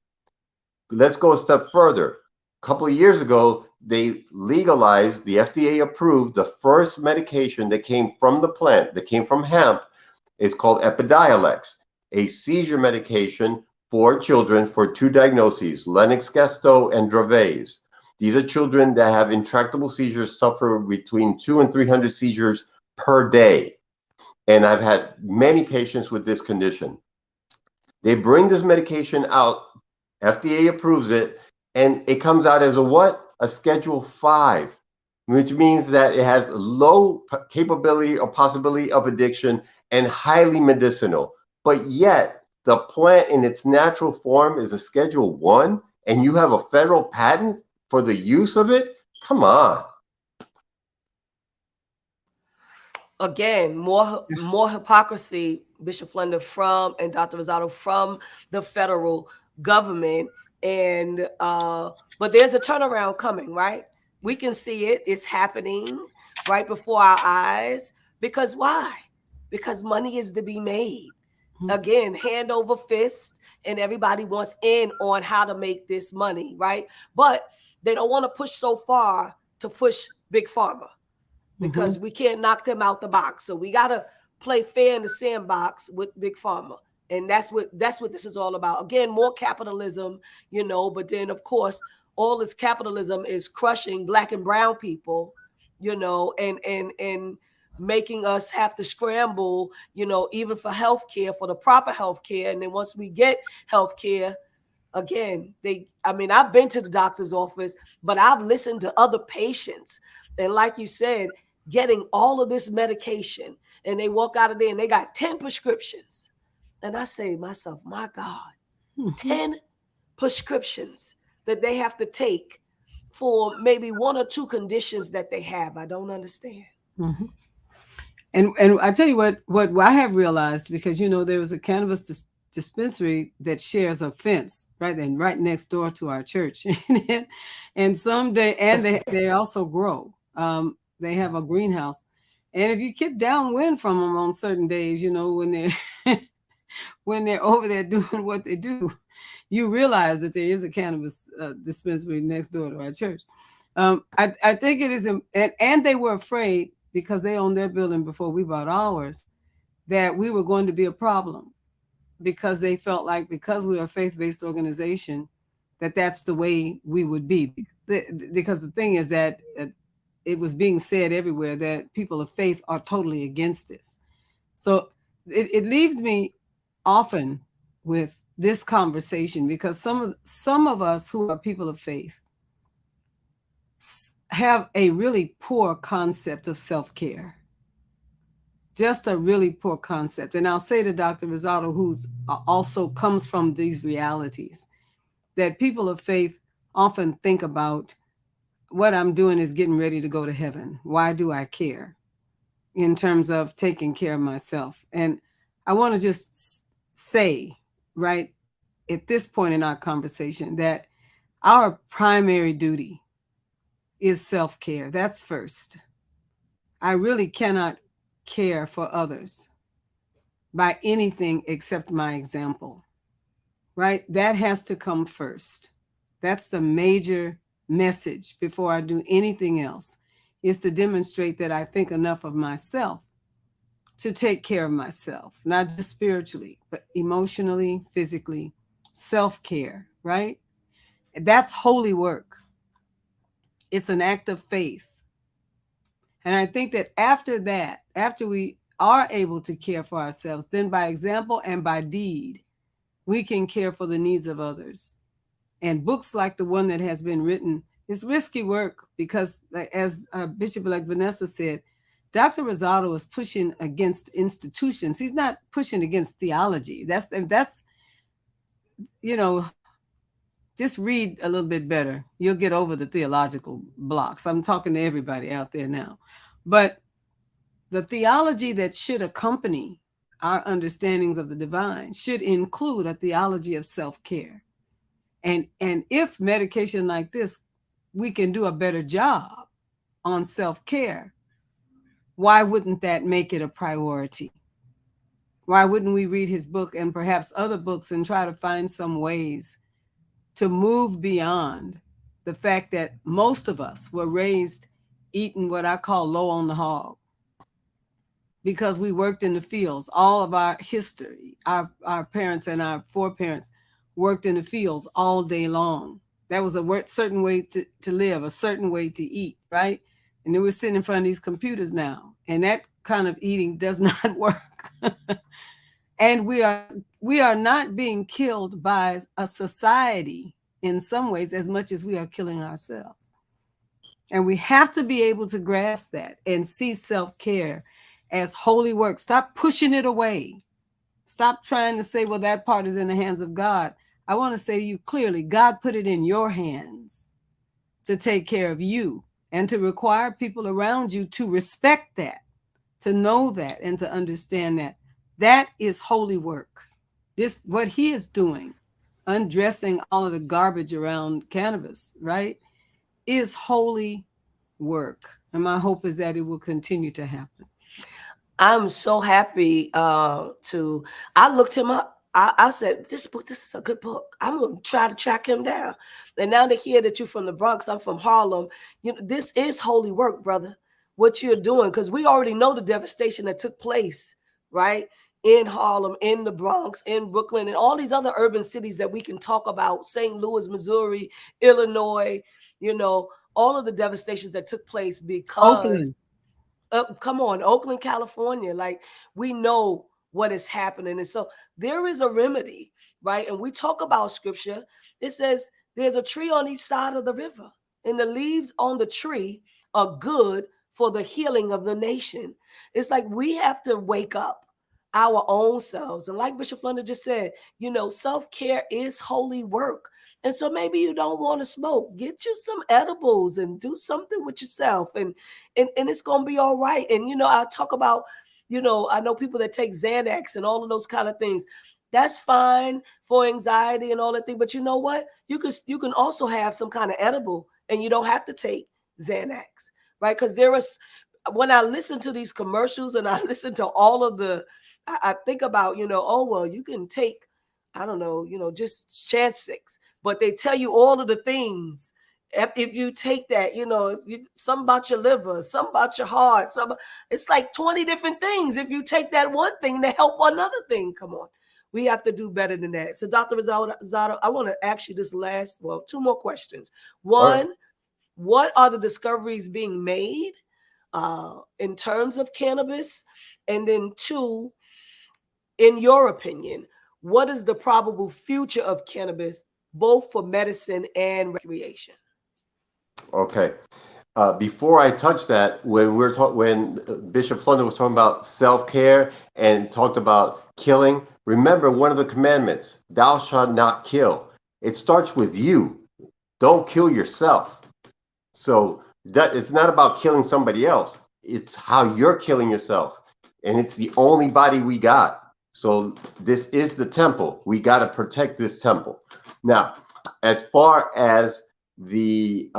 Let's go a step further. A couple of years ago, they legalized, the FDA approved the first medication that came from the plant, that came from hemp. It's called Epidiolex, a seizure medication for children for 2 diagnoses, Lennox-Gastaut and Dravet's. These are children that have intractable seizures, suffer between 200 and 300 seizures per day. And I've had many patients with this condition. They bring this medication out, FDA approves it, and it comes out as a what? A Schedule V, which means that it has low capability or possibility of addiction and highly medicinal. But yet, the plant in its natural form is a Schedule I, and you have a federal patent for the use of it? Come on. Again, more hypocrisy, Bishop Flunder and Dr. Rosado, from the federal government. And but there's a turnaround coming, right? We can see it. It's happening right before our eyes. Because why? Because money is to be made. Again, hand over fist, and everybody wants in on how to make this money, right? But they don't want to push so far to push big pharma, because we can't knock them out the box. So we got to play fair in the sandbox with big pharma. And that's what this is all about. Again, more capitalism, but then of course, all this capitalism is crushing Black and brown people, and making us have to scramble, even for healthcare, for the proper healthcare. And then once we get healthcare, again, I've been to the doctor's office, but I've listened to other patients. And like you said, getting all of this medication, and they walk out of there and they got 10 prescriptions. And I say to myself, my God, 10 prescriptions that they have to take for maybe one or two conditions that they have. I don't understand. And I tell you what I have realized, because there was a cannabis dispensary that shares a fence right next door to our church, and someday, and they also grow. They have a greenhouse, and if you keep downwind from them on certain days, when they're when they're over there doing what they do, you realize that there is a cannabis dispensary next door to our church. I think it is, and they were afraid, because they owned their building before we bought ours, that we were going to be a problem, because they felt like, because we are a faith-based organization, that's the way we would be. Because the thing is that it was being said everywhere that people of faith are totally against this. So it leaves me often with this conversation, because some of us who are people of faith have a really poor concept of self-care. Just a really poor concept. And I'll say to Dr. Rosado, who's also comes from these realities, that people of faith often think about, what I'm doing is getting ready to go to heaven. Why do I care? In terms of taking care of myself. And I want to just say, right at this point in our conversation, that our primary duty is self-care. That's first. I really cannot care for others by anything except my example, right? That has to come first. That's the major message before I do anything else, is to demonstrate that I think enough of myself to take care of myself, not just spiritually, but emotionally, physically, self-care, right? That's holy work. It's an act of faith. And I think that after that, after we are able to care for ourselves, then by example and by deed, we can care for the needs of others. And books like the one that has been written is risky work, because, as Bishop-elect Vanessa said, Dr. Rosado is pushing against institutions. He's not pushing against theology. That's just read a little bit better. You'll get over the theological blocks. I'm talking to everybody out there now. But the theology that should accompany our understandings of the divine should include a theology of self-care. And if medication like this, we can do a better job on self-care, why wouldn't that make it a priority? Why wouldn't we read his book and perhaps other books and try to find some ways to move beyond the fact that most of us were raised eating what I call low on the hog, because we worked in the fields. All of our history, our parents and our foreparents worked in the fields all day long. That was a certain way to live, a certain way to eat, right? And then we're sitting in front of these computers now, and that kind of eating does not work. And we are not being killed by a society in some ways as much as we are killing ourselves. And we have to be able to grasp that and see self-care as holy work. Stop pushing it away. Stop trying to say, well, that part is in the hands of God. I want to say to you clearly, God put it in your hands. to take care of you and to require people around you to respect that, to know that, and to understand that. That is holy work. This, what he is doing, undressing all of the garbage around cannabis, right, is holy work. And my hope is that it will continue to happen. I'm so happy to. I looked him up. I said, this book, this is a good book. I'm going to try to track him down. And now to hear that you're from the Bronx, I'm from Harlem. You know, this is holy work, brother. What you're doing, because we already know the devastation that took place, right, in Harlem, in the Bronx, in Brooklyn, and all these other urban cities that we can talk about. St. Louis, Missouri, Illinois. You know, all of the devastations that took place because. Oakland. Come on, Oakland, California. Like, we know what is happening. And so there is a remedy, right? And we talk about scripture. It says there's a tree on each side of the river, and the leaves on the tree are good for the healing of the nation. It's like we have to wake up our own selves. And like Bishop Flunder just said, you know, self-care is holy work. And so maybe you don't want to smoke. Get you some edibles and do something with yourself. And it's gonna be all right. And you know, I talk about, you know, I know people that take Xanax and all of those kind of things. That's fine for anxiety and all that thing. But you know what? You can also have some kind of edible and you don't have to take Xanax, right? Because there is, when I listen to these commercials and I listen to all of the, I think about, you know, oh well, you can take, I don't know, you know, just Chantix, but they tell you all of the things. If you take that, you know, something about your liver, something about your heart, it's like 20 different things. If you take that one thing to help another thing, come on. We have to do better than that. So Dr. Rosado, I want to ask you this last, well, two more questions. One, Right. what are the discoveries being made in terms of cannabis? And then two, in your opinion, what is the probable future of cannabis, both for medicine and recreation? Okay. Before I touch that, when Bishop Flunder was talking about self-care and talked about killing, remember one of the commandments, thou shalt not kill. It starts with you. Don't kill yourself. So that it's not about killing somebody else. It's how you're killing yourself. And it's the only body we got. So this is the temple. We got to protect this temple. Now, as far as the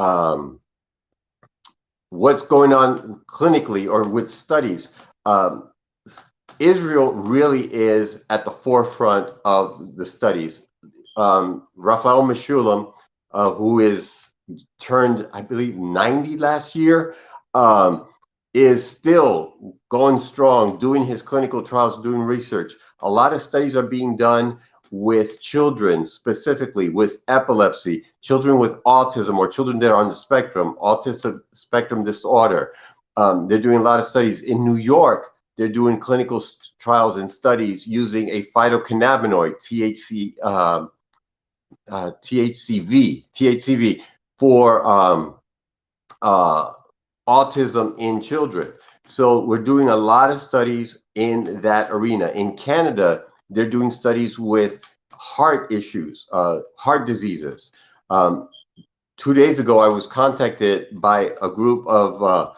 what's going on clinically or with studies, Israel really is at the forefront of the studies. Raphael Meshulam, who is turned, I believe, 90 last year, is still going strong, doing his clinical trials, doing research. A lot of studies are being done with children, specifically with epilepsy, children with autism, or children that are on the spectrum, autistic spectrum disorder. They're doing a lot of studies. In New York, they're doing clinical trials and studies using a phytocannabinoid, THCV, for autism in children. So we're doing a lot of studies in that arena. In Canada, they're doing studies with heart issues, heart diseases. 2 days ago, I was contacted by a group of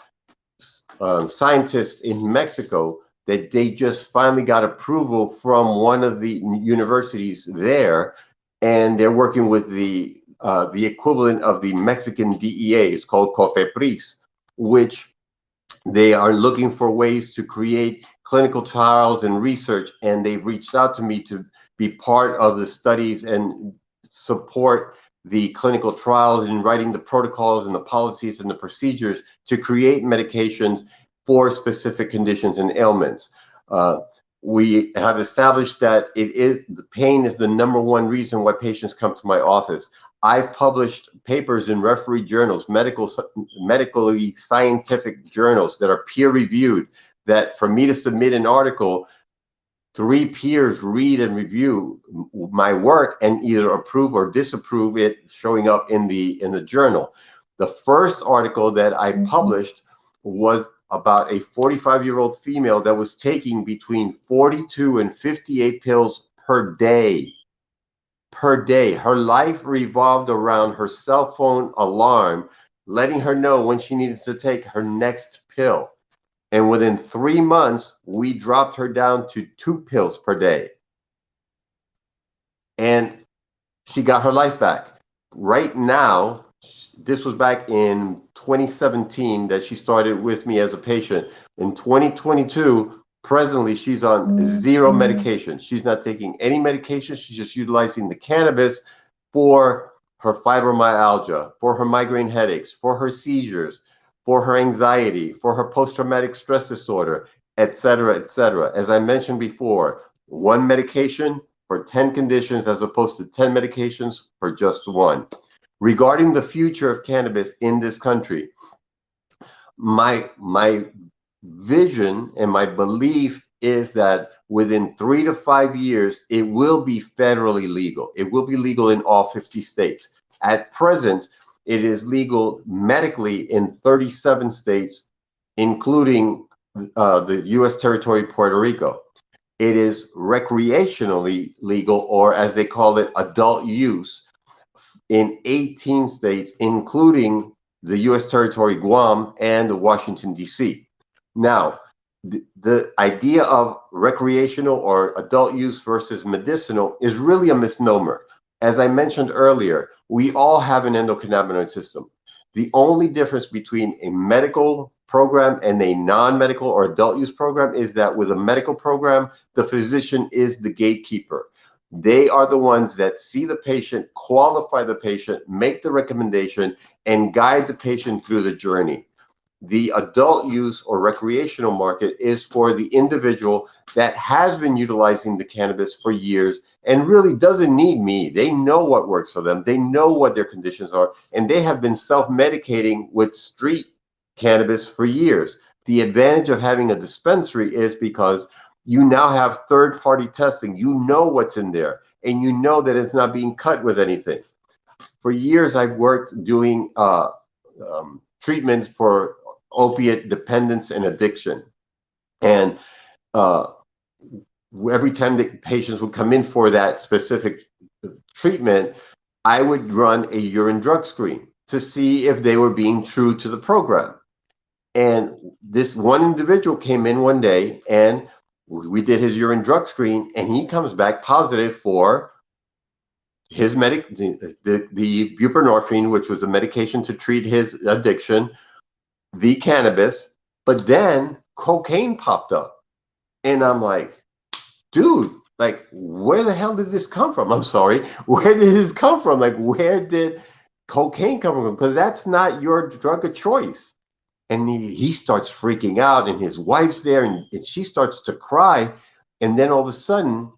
scientists in Mexico that they just finally got approval from one of the universities there, and they're working with the equivalent of the Mexican DEA. It's called COFEPRIS, which they are looking for ways to create clinical trials and research, and they've reached out to me to be part of the studies and support the clinical trials and writing the protocols and the policies and the procedures to create medications for specific conditions and ailments. We have established that the pain is the #1 reason why patients come to my office. I've published papers in referee journals, medically scientific journals that are peer reviewed, that for me to submit an article, 3 peers read and review my work and either approve or disapprove it showing up in the journal. The first article that I published was about a 45-year-old female that was taking between 42 and 58 pills per day. per day. Her life revolved around her cell phone alarm, letting her know when she needed to take her next pill. And within 3 months, we dropped her down to 2 pills per day. And she got her life back. Right now, this was back in 2017 that she started with me as a patient. In 2022, presently, she's on 0 medication. She's not taking any medication. She's just utilizing the cannabis for her fibromyalgia, for her migraine headaches, for her seizures, for her anxiety, for her post-traumatic stress disorder, et cetera, et cetera. As I mentioned before, 1 medication for 10 conditions as opposed to 10 medications for just 1. Regarding the future of cannabis in this country, my vision and my belief is that within 3 to 5 years, it will be federally legal. It will be legal in all 50 states. At present, it is legal medically in 37 states, including the U.S. territory, Puerto Rico. It is recreationally legal, or as they call it, adult use, in 18 states, including the U.S. territory, Guam, and Washington, D.C. Now, the idea of recreational or adult use versus medicinal is really a misnomer. As I mentioned earlier, we all have an endocannabinoid system. The only difference between a medical program and a non-medical or adult use program is that with a medical program, the physician is the gatekeeper. They are the ones that see the patient, qualify the patient, make the recommendation, and guide the patient through the journey. The adult use or recreational market is for the individual that has been utilizing the cannabis for years and really doesn't need me. They know what works for them. They know what their conditions are, and they have been self-medicating with street cannabis for years. The advantage of having a dispensary is because you now have third-party testing. You know what's in there, and you know that it's not being cut with anything. For years, I've worked doing treatments for opiate dependence and addiction. And every time the patients would come in for that specific treatment, I would run a urine drug screen to see if they were being true to the program. And this one individual came in one day and we did his urine drug screen, and he comes back positive for his the buprenorphine, which was a medication to treat his addiction, the cannabis, but then cocaine popped up. And I'm like, dude, like, where the hell did this come from? I'm sorry, where did this come from? Like, where did cocaine come from? Because that's not your drug of choice. And he starts freaking out, and his wife's there, and she starts to cry. And then all of a sudden,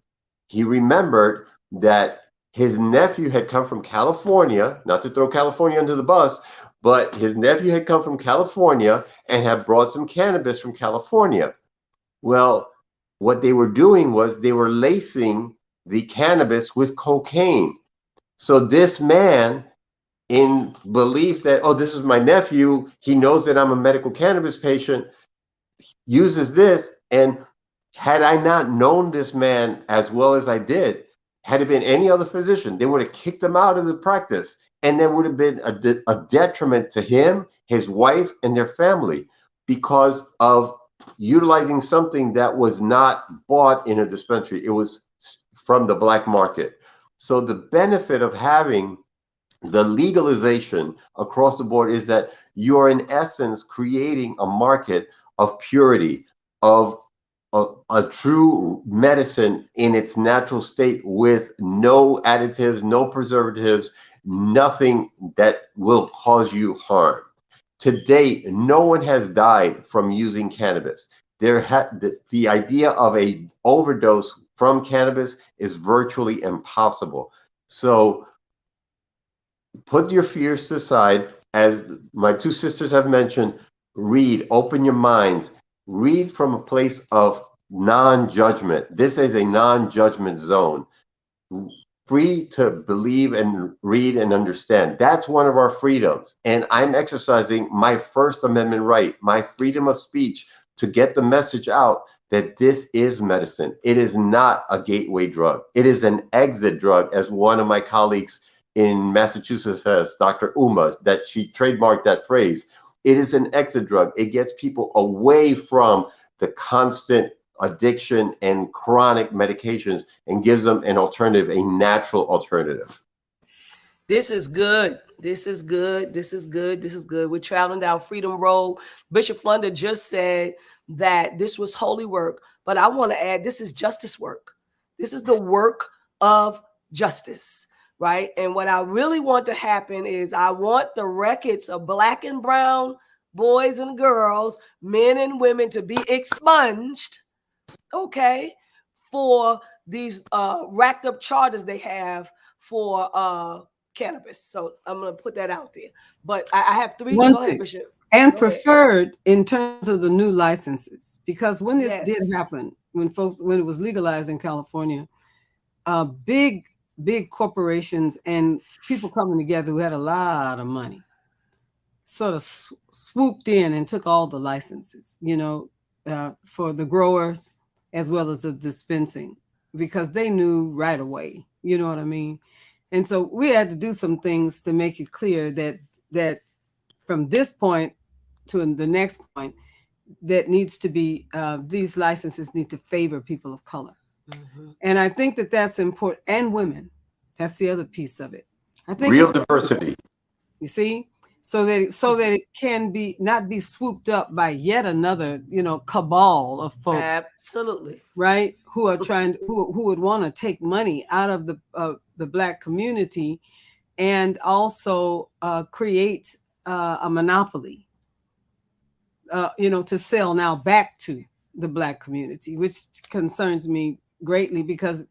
he remembered that his nephew had come from California, not to throw California under the bus, but his nephew had come from California and had brought some cannabis from California. Well, what they were doing was they were lacing the cannabis with cocaine. So this man, in belief that, oh, this is my nephew, he knows that I'm a medical cannabis patient, uses this. And had I not known this man as well as I did, had it been any other physician, they would have kicked him out of the practice. And there would have been a detriment to him, his wife, and their family because of utilizing something that was not bought in a dispensary. It was from the black market. So the benefit of having the legalization across the board is that you are in essence creating a market of purity, of a true medicine in its natural state with no additives, no preservatives, nothing that will cause you harm. To date, no one has died from using cannabis. The idea of a overdose from cannabis is virtually impossible. So put your fears aside. As my two sisters have mentioned, read, open your minds, read from a place of non-judgment. This is a non-judgment zone. Free to believe and read and understand. That's one of our freedoms. And I'm exercising my First Amendment right, my freedom of speech, to get the message out that this is medicine. It is not a gateway drug. It is an exit drug, as one of my colleagues in Massachusetts says, Dr. Uma, that she trademarked that phrase. It is an exit drug. It gets people away from the constant addiction and chronic medications and gives them an alternative, a natural alternative. This is good. This is good. This is good. This is good. We're traveling down Freedom Road. Bishop Flunder just said that this was holy work, but I want to add this is justice work. This is the work of justice, right? And what I really want to happen is I want the records of Black and brown boys and girls, men and women to be expunged, okay, for these racked up charges they have for cannabis. So I'm going to put that out there. But I have three. Go ahead, Bishop. And preferred in terms of the new licenses, because when this did happen, when it was legalized in California, big corporations and people coming together who had a lot of money sort of swooped in and took all the licenses, for the growers as well as the dispensing, because they knew right away, you know what I mean? And so we had to do some things to make it clear that from this point to the next point, that needs to be, these licenses need to favor people of color. Mm-hmm. And I think that that's important. And women. That's the other piece of it. I think real diversity. You see? So that it can not be swooped up by yet another, cabal of folks. Absolutely. Right? Who are who would want to take money out of the Black community and also create a monopoly, to sell now back to the Black community, which concerns me greatly, because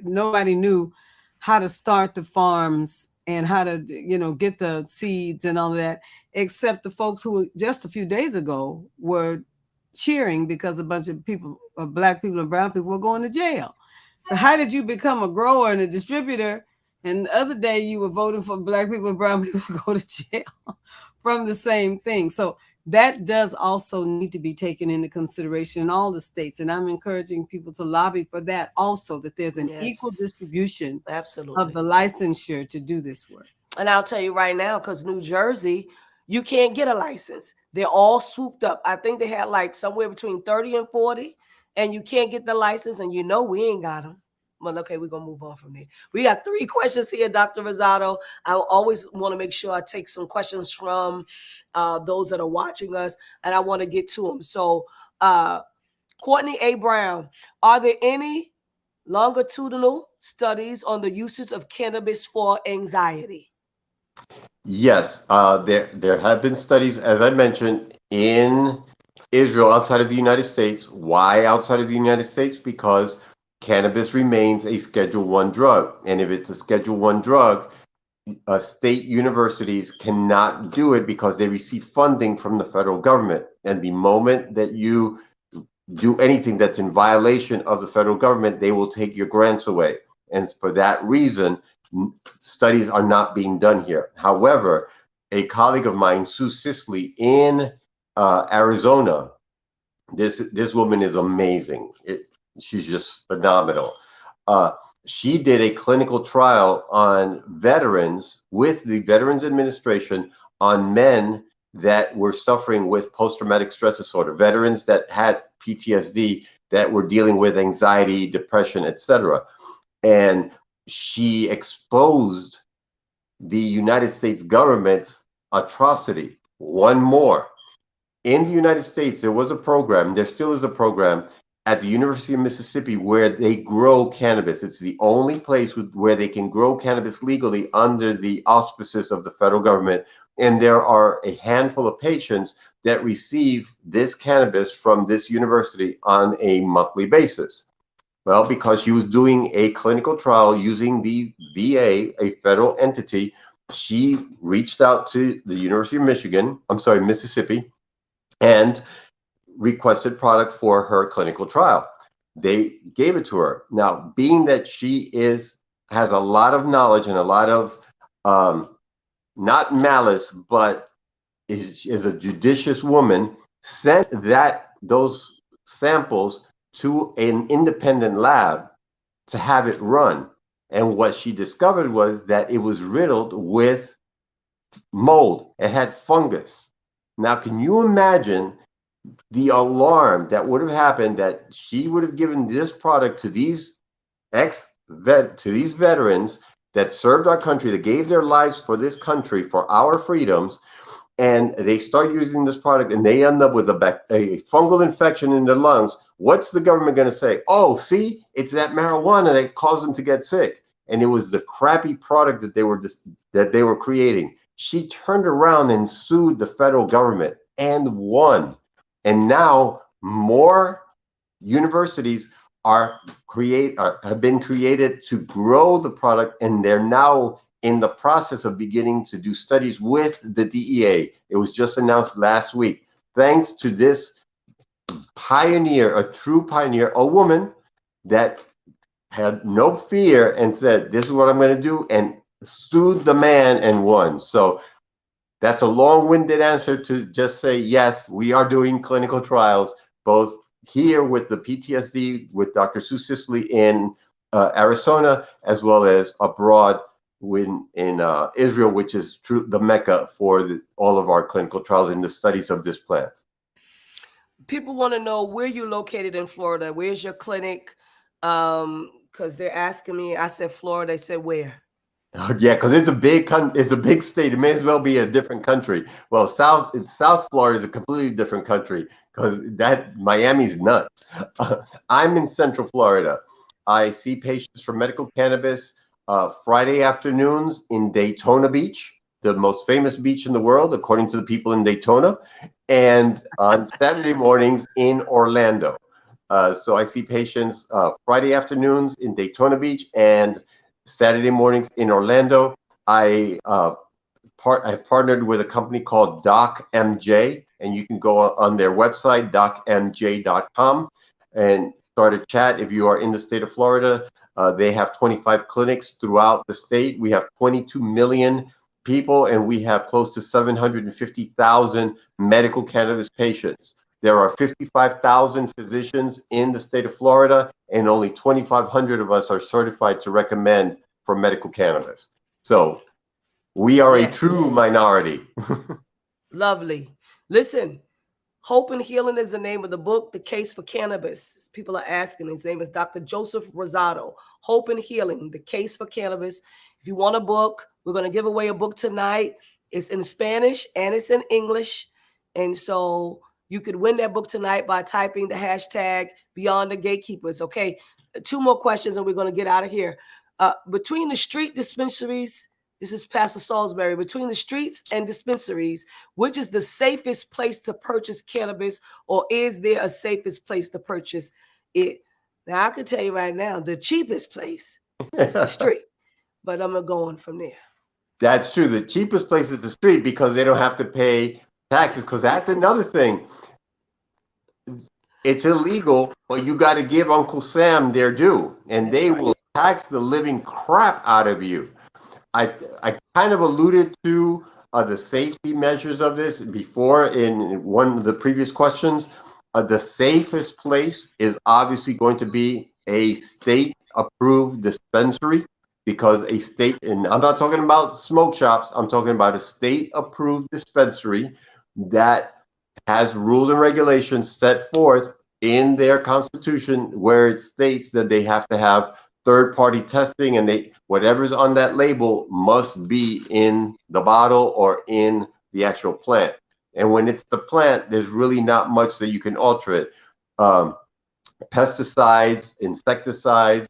nobody knew how to start the farms and how to, get the seeds and all of that, except the folks who just a few days ago were cheering because a bunch of people, Black people and brown people, were going to jail. So how did you become a grower and a distributor? And the other day you were voting for Black people and brown people to go to jail from the same thing. So that does also need to be taken into consideration in all the states. And I'm encouraging people to lobby for that also, that there's an equal distribution of the licensure to do this work. And I'll tell you right now, because New Jersey, you can't get a license. They're all swooped up. I think they had like somewhere between 30 and 40, and you can't get the license, and we ain't got them. Well, okay, we're going to move on from there. We got 3 questions here, Dr. Rosado. I always want to make sure I take some questions from those that are watching us, and I want to get to them. So, Courtney A. Brown, are there any longitudinal studies on the usage of cannabis for anxiety? Yes, there have been studies, as I mentioned, in Israel, outside of the United States. Why outside of the United States? Because cannabis remains a Schedule I drug. And if it's a Schedule I drug, state universities cannot do it because they receive funding from the federal government. And the moment that you do anything that's in violation of the federal government, they will take your grants away. And for that reason, studies are not being done here. However, a colleague of mine, Sue Sisley, in Arizona, this woman is amazing. She's just phenomenal. She did a clinical trial on veterans with the Veterans Administration on men that were suffering with post-traumatic stress disorder, veterans that had PTSD, that were dealing with anxiety, depression, etc. And she exposed the United States government's atrocity. One more. In the United States, there was a program, there still is a program at the University of Mississippi where they grow cannabis. It's the only place where they can grow cannabis legally under the auspices of the federal government. And there are a handful of patients that receive this cannabis from this university on a monthly basis. Well, because she was doing a clinical trial using the VA, a federal entity, she reached out to the University of Mississippi, and requested product for her clinical trial. They gave it to her. Now, being that she has a lot of knowledge and a lot of not malice, but is a judicious woman, sent those samples to an independent lab to have it run. And what she discovered was that it was riddled with mold. It had fungus. Now, can you imagine the alarm that would have happened that she would have given this product to these veterans that served our country, that gave their lives for this country, for our freedoms, and they start using this product and they end up with a fungal infection in their lungs? What's the government going to say? Oh, see, it's that marijuana that caused them to get sick. And it was the crappy product that they were creating. She turned around and sued the federal government and won. And now more universities have been created to grow the product, and they're now in the process of beginning to do studies with the DEA. It was just announced last week. Thanks to this pioneer, a true pioneer, a woman that had no fear and said, this is what I'm going to do, and sued the man and won. So that's a long-winded answer to just say, yes, we are doing clinical trials, both here with the PTSD with Dr. Sue Sisley in Arizona, as well as abroad in Israel, which is the Mecca for all of our clinical trials and the studies of this plant. People want to know where you're located in Florida. Where's your clinic? Because they're asking me. I said Florida. They said where? Yeah, because it's a big state. It may as well be a different country. Well, South Florida is a completely different country because Miami's nuts. I'm in Central Florida. I see patients for medical cannabis Friday afternoons in Daytona Beach, the most famous beach in the world, according to the people in Daytona, and on Saturday mornings in Orlando. So I see patients Friday afternoons in Daytona Beach and Saturday mornings in Orlando. I've partnered with a company called DocMJ, and you can go on their website, docmj.com, and start a chat. If you are in the state of Florida, they have 25 clinics throughout the state. We have 22 million people, and we have close to 750,000 medical cannabis patients. There are 55,000 physicians in the state of Florida, and only 2,500 of us are certified to recommend for medical cannabis. So we are a true minority. Lovely. Listen, Hope and Healing is the name of the book, The Case for Cannabis. People are asking. His name is Dr. Joseph Rosado. Hope and Healing, The Case for Cannabis. If you want a book, we're going to give away a book tonight. It's in Spanish and it's in English. And so you could win that book tonight by typing the hashtag Beyond the Gatekeepers. Okay, 2 more questions and we're going to get out of here. Between the street dispensaries, this is Pastor Salisbury, between the streets and dispensaries, which is the safest place to purchase cannabis, or is there a safest place to purchase it? Now, I can tell you right now, the cheapest place is the street, but I'm going to go on from there. That's true. The cheapest place is the street because they don't have to pay taxes, because that's another thing. It's illegal, but you got to give Uncle Sam their due, and they will tax the living crap out of you. I kind of alluded to the safety measures of this before in one of the previous questions. The safest place is obviously going to be a state-approved dispensary, because a state, and I'm not talking about smoke shops, I'm talking about a state-approved dispensary that has rules and regulations set forth in their constitution, where it states that they have to have third-party testing, and whatever's on that label must be in the bottle or in the actual plant. And when it's the plant, there's really not much that you can alter it. Pesticides, insecticides,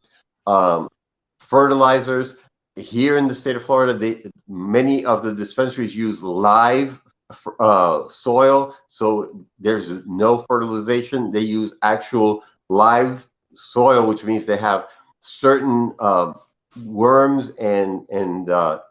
fertilizers. Here in the state of Florida, many of the dispensaries use live soil, so there's no fertilization. They use actual live soil, which means they have certain worms and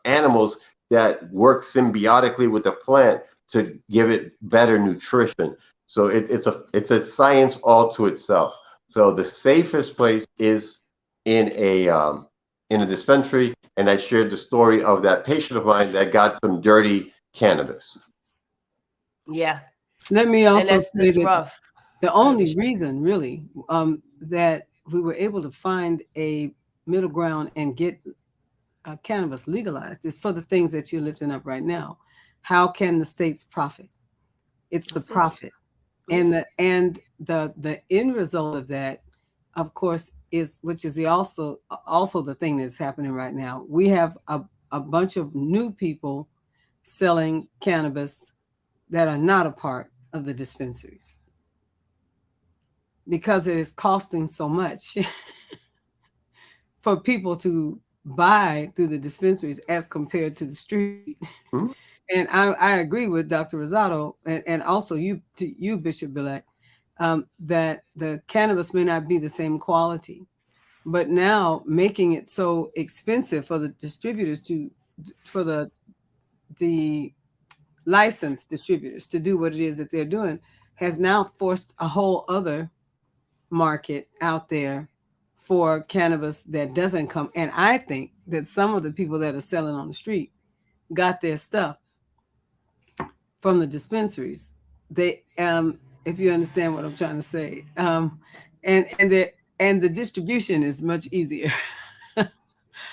animals that work symbiotically with the plant to give it better nutrition. So it's a science all to itself. So the safest place is in a dispensary, and I shared the story of that patient of mine that got some dirty cannabis. Yeah. Let me also say that rough. The All right, only Bishop. reason, really, that we were able to find a middle ground and get cannabis legalized is for the things that you're lifting up right now. How can the states profit? It's the That's it. profit, Yeah. and the end result of that, of course, is which is the also the thing that's happening right now. We have a bunch of new people selling cannabis that are not a part of the dispensaries because it is costing so much for people to buy through the dispensaries as compared to the street. Hmm? And I agree with Dr. Rosado and also you Bishop Bilek, that the cannabis may not be the same quality, but now making it so expensive for the distributors for the licensed distributors to do what it is that they're doing has now forced a whole other market out there for cannabis that doesn't come. And I think that some of the people that are selling on the street got their stuff from the dispensaries. They, if you understand what I'm trying to say, and the distribution is much easier. And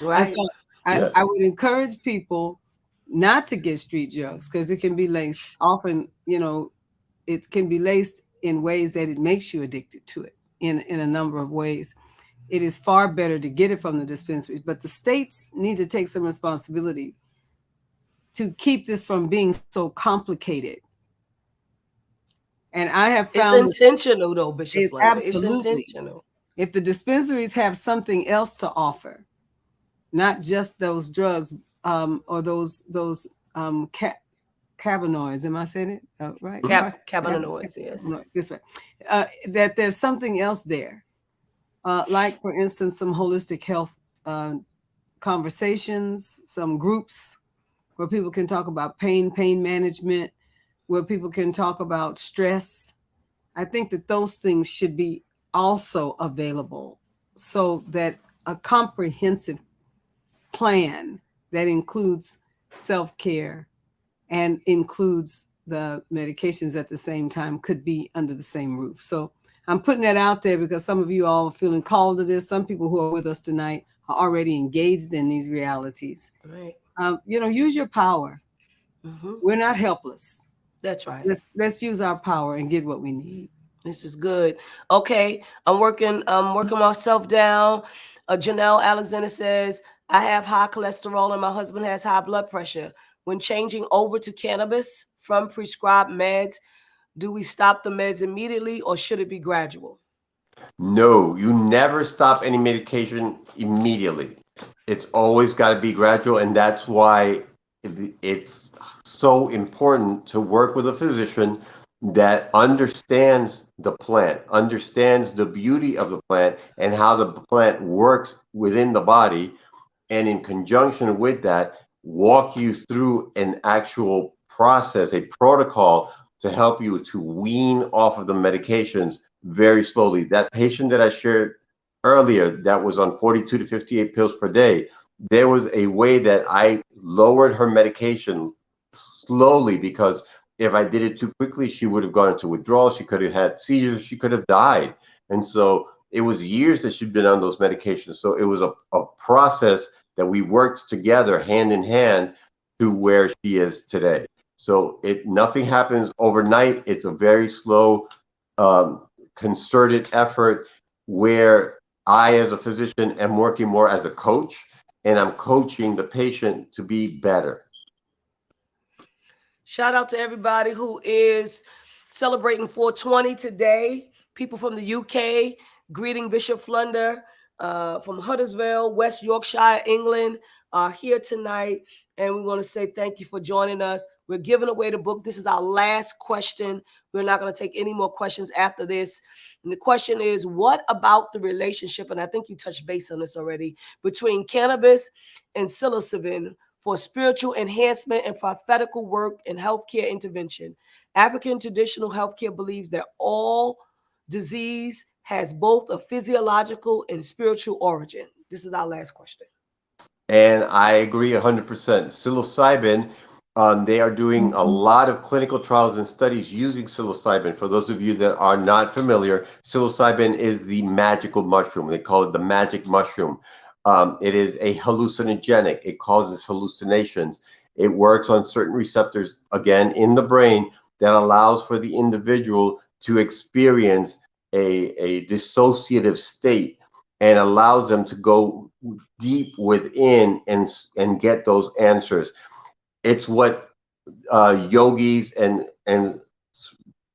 Right. so Yeah. I would encourage people not to get street drugs because it can be laced. Often, it can be laced in ways that it makes you addicted to it in a number of ways. It is far better to get it from the dispensaries, but the states need to take some responsibility to keep this from being so complicated. And I have It's found that intentional though, Bishop it Flunder. It's absolutely, intentional. if the dispensaries have something else to offer, not just those drugs, or those cannabinoids. Am I saying it right? Cannabinoids, Cannabinoids, yes. this way. That there's something else there, like for instance, some holistic health uh, conversations, some groups where people can talk about pain management, where people can talk about stress. I think that those things should be also available so that a comprehensive plan that includes self care and includes the medications at the same time could be under the same roof. So I'm putting that out there because some of you all are feeling called to this. Some people who are with us tonight are already engaged in these realities. Right. Use your power. Hmm. We're not helpless. That's right. Let's use our power and get what we need. This is good. Okay, I'm working myself down. Janelle Alexander says, I have high cholesterol and my husband has high blood pressure. When changing over to cannabis from prescribed meds, do we stop the meds immediately or should it be gradual? No, you never stop any medication immediately. It's always got to be gradual, and that's why it's so important to work with a physician that understands the plant, understands the beauty of the plant and how the plant works within the body, and in conjunction with that, walk you through an actual process, a protocol to help you to wean off of the medications very slowly. That patient that I shared earlier that was on 42 to 58 pills per day, there was a way that I lowered her medication slowly because if I did it too quickly, she would have gone into withdrawal. She could have had seizures. She could have died. And so it was years that she'd been on those medications. So it was a process that we worked together hand in hand to where she is today. So nothing happens overnight. It's a very slow, concerted effort where I, as a physician, am working more as a coach and I'm coaching the patient to be better. Shout out to everybody who is celebrating 420 today. People from the UK, greeting Bishop Flunder from Huddersfield, West Yorkshire, England, are here tonight. And we want to say thank you for joining us. We're giving away the book. This is our last question. We're not going to take any more questions after this. And the question is, what about the relationship, and I think you touched base on this already, between cannabis and psilocybin for spiritual enhancement and prophetical work and healthcare intervention? African traditional healthcare believes that all disease has both a physiological and spiritual origin. This is our last question. And I agree 100%. Psilocybin They are doing a lot of clinical trials and studies using psilocybin. For those of you that are not familiar, psilocybin is the magical mushroom. They call it the magic mushroom. It is a hallucinogenic. It causes hallucinations. It works on certain receptors, again, in the brain that allows for the individual to experience a dissociative state and allows them to go deep within and get those answers. It's what yogis and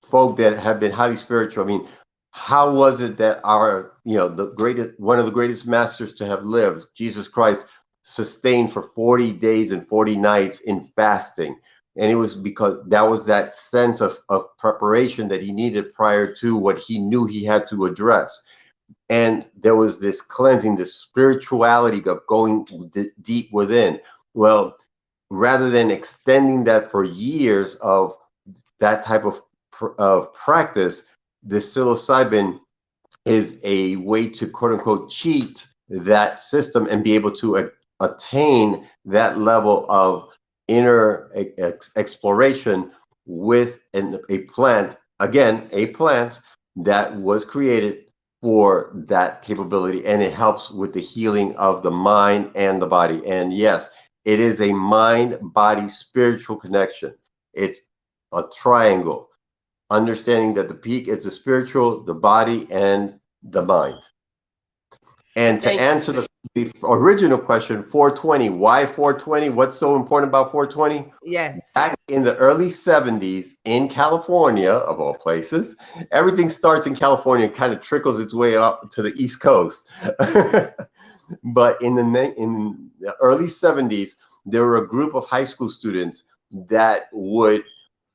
folk that have been highly spiritual. I mean, how was it that our, the greatest, one of the greatest masters to have lived, Jesus Christ, sustained for 40 days and 40 nights in fasting? And it was because that was that sense of preparation that he needed prior to what he knew he had to address. And there was this cleansing, this spirituality of going deep within. Well, rather than extending that for years of that type of practice, the psilocybin is a way to quote unquote cheat that system and be able to attain that level of inner exploration with a plant, again, a plant that was created for that capability, and it helps with the healing of the mind and the body. And yes, it is a mind, body, spiritual connection. It's a triangle, understanding that the peak is the spiritual, the body, and the mind. And to answer the original question, 420, why 420? What's so important about 420? Yes. Back in the early 70s in California, of all places, everything starts in California and kind of trickles its way up to the East Coast. But in the early 70s, there were a group of high school students that would,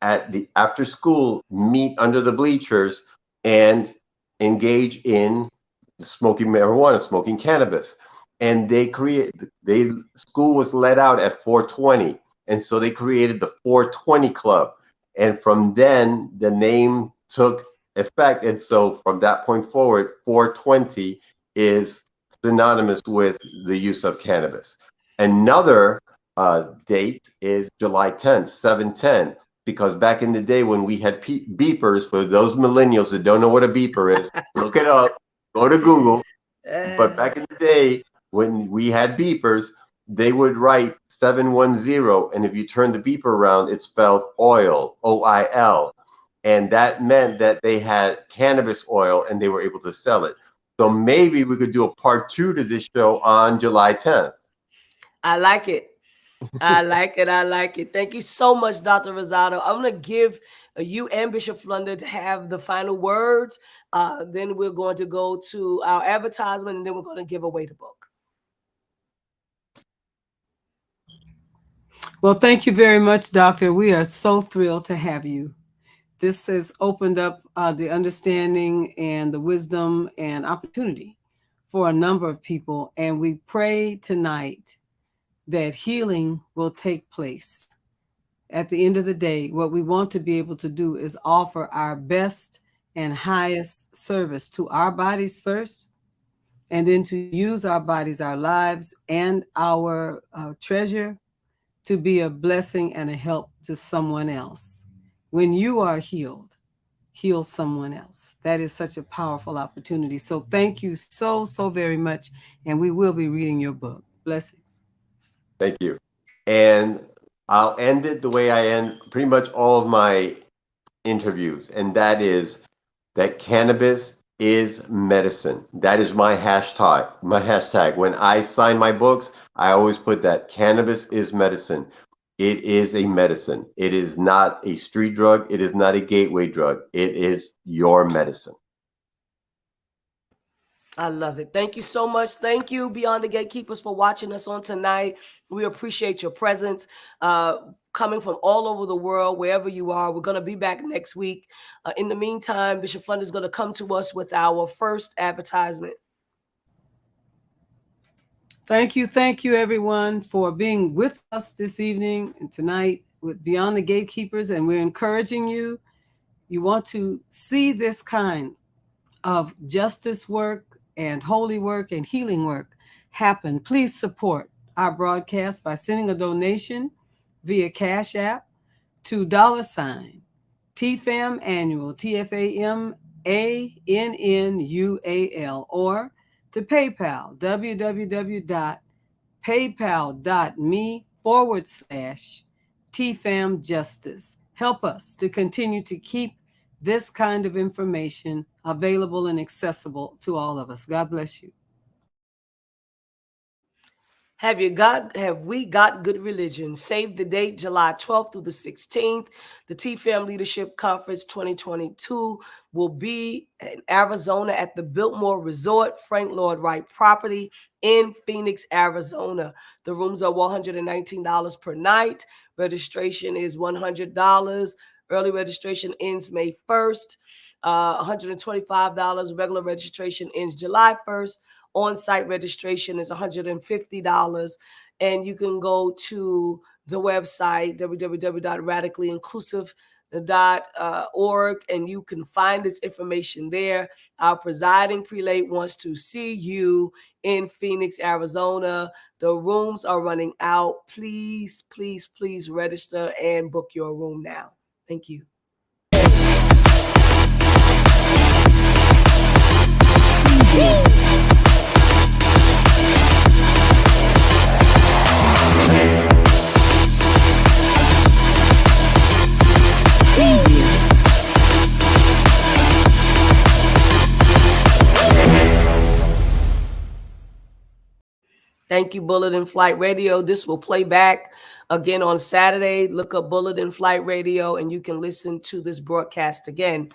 at the after school, meet under the bleachers and engage in smoking marijuana, smoking cannabis. And school was let out at 420. And so they created the 420 Club. And from then, the name took effect. And so from that point forward, 420 is synonymous with the use of cannabis. Another date is July 10th, 7/10, because back in the day when we had beepers, for those millennials that don't know what a beeper is, look it up, go to Google. But back in the day when we had beepers, they would write 710, and if you turn the beeper around, it spelled oil, OIL. And that meant that they had cannabis oil and they were able to sell it. So maybe we could do a part 2 to this show on July 10th. I like it. I like it. I like it. Thank you so much, Dr. Rosado. I'm going to give you and Bishop Flunder to have the final words. Then we're going to go to our advertisement, and then we're going to give away the book. Well, thank you very much, Doctor. We are so thrilled to have you. This has opened up the understanding and the wisdom and opportunity for a number of people. And we pray tonight that healing will take place. At the end of the day, what we want to be able to do is offer our best and highest service to our bodies first, and then to use our bodies, our lives, and our treasure to be a blessing and a help to someone else. When you are healed, heal someone else. That is such a powerful opportunity. So thank you so, so very much. And we will be reading your book. Blessings. Thank you. And I'll end it the way I end pretty much all of my interviews, and that is that cannabis is medicine. That is my hashtag. My hashtag. When I sign my books, I always put that cannabis is medicine. It is a medicine. It is not a street drug. It is not a gateway drug. It is your medicine. I love it. Thank you so much. Thank you, Beyond the Gatekeepers, for watching us on tonight. We appreciate your presence, coming from all over the world, wherever you are. We're going to be back next week. In the meantime, Bishop Flunder is going to come to us with our first advertisement. Thank you, everyone, for being with us this evening and tonight with Beyond the Gatekeepers. And we're encouraging you. You want to see this kind of justice work and holy work and healing work happen. Please support our broadcast by sending a donation via Cash App to $ TFAM Annual, TFAMANNUAL, or to PayPal, www.paypal.me/TFAM Justice. Help us to continue to keep this kind of information available and accessible to all of us. God bless you. Have we got good religion? Save the date, July 12th through the 16th. The TFAM Leadership Conference 2022 will be in Arizona at the Biltmore Resort, Frank Lloyd Wright property in Phoenix, Arizona. The rooms are $119 per night. Registration is $100. Early registration ends May 1st. $125. Regular registration ends July 1st. On-site registration is $150, and you can go to the website www.radicallyinclusive.org and you can find this information there. Our presiding prelate wants to see you in Phoenix, Arizona. The rooms are running out. Please, please, please register and book your room now. Thank you. Thank you, Bullet in Flight Radio. This will play back again on Saturday. Look up Bullet in Flight Radio and you can listen to this broadcast again.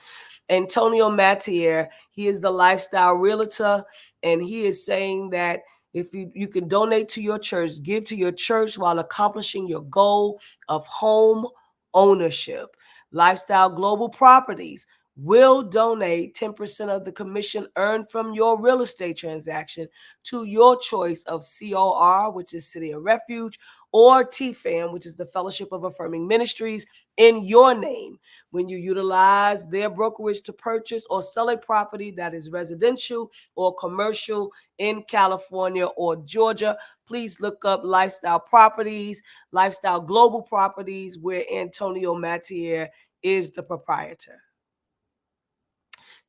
Antonio Mattier, he is the lifestyle realtor, and he is saying that if you can donate to your church, give to your church while accomplishing your goal of home ownership. Lifestyle Global Properties will donate 10% of the commission earned from your real estate transaction to your choice of COR, which is City of Refuge, or TFAM, which is the Fellowship of Affirming Ministries, in your name. When you utilize their brokerage to purchase or sell a property that is residential or commercial in California or Georgia, please look up Lifestyle Properties, Lifestyle Global Properties, where Antonio Mattier is the proprietor.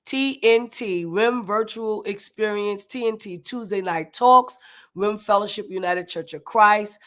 TNT, RIM Virtual Experience, TNT Tuesday Night Talks, RIM Fellowship United Church of Christ.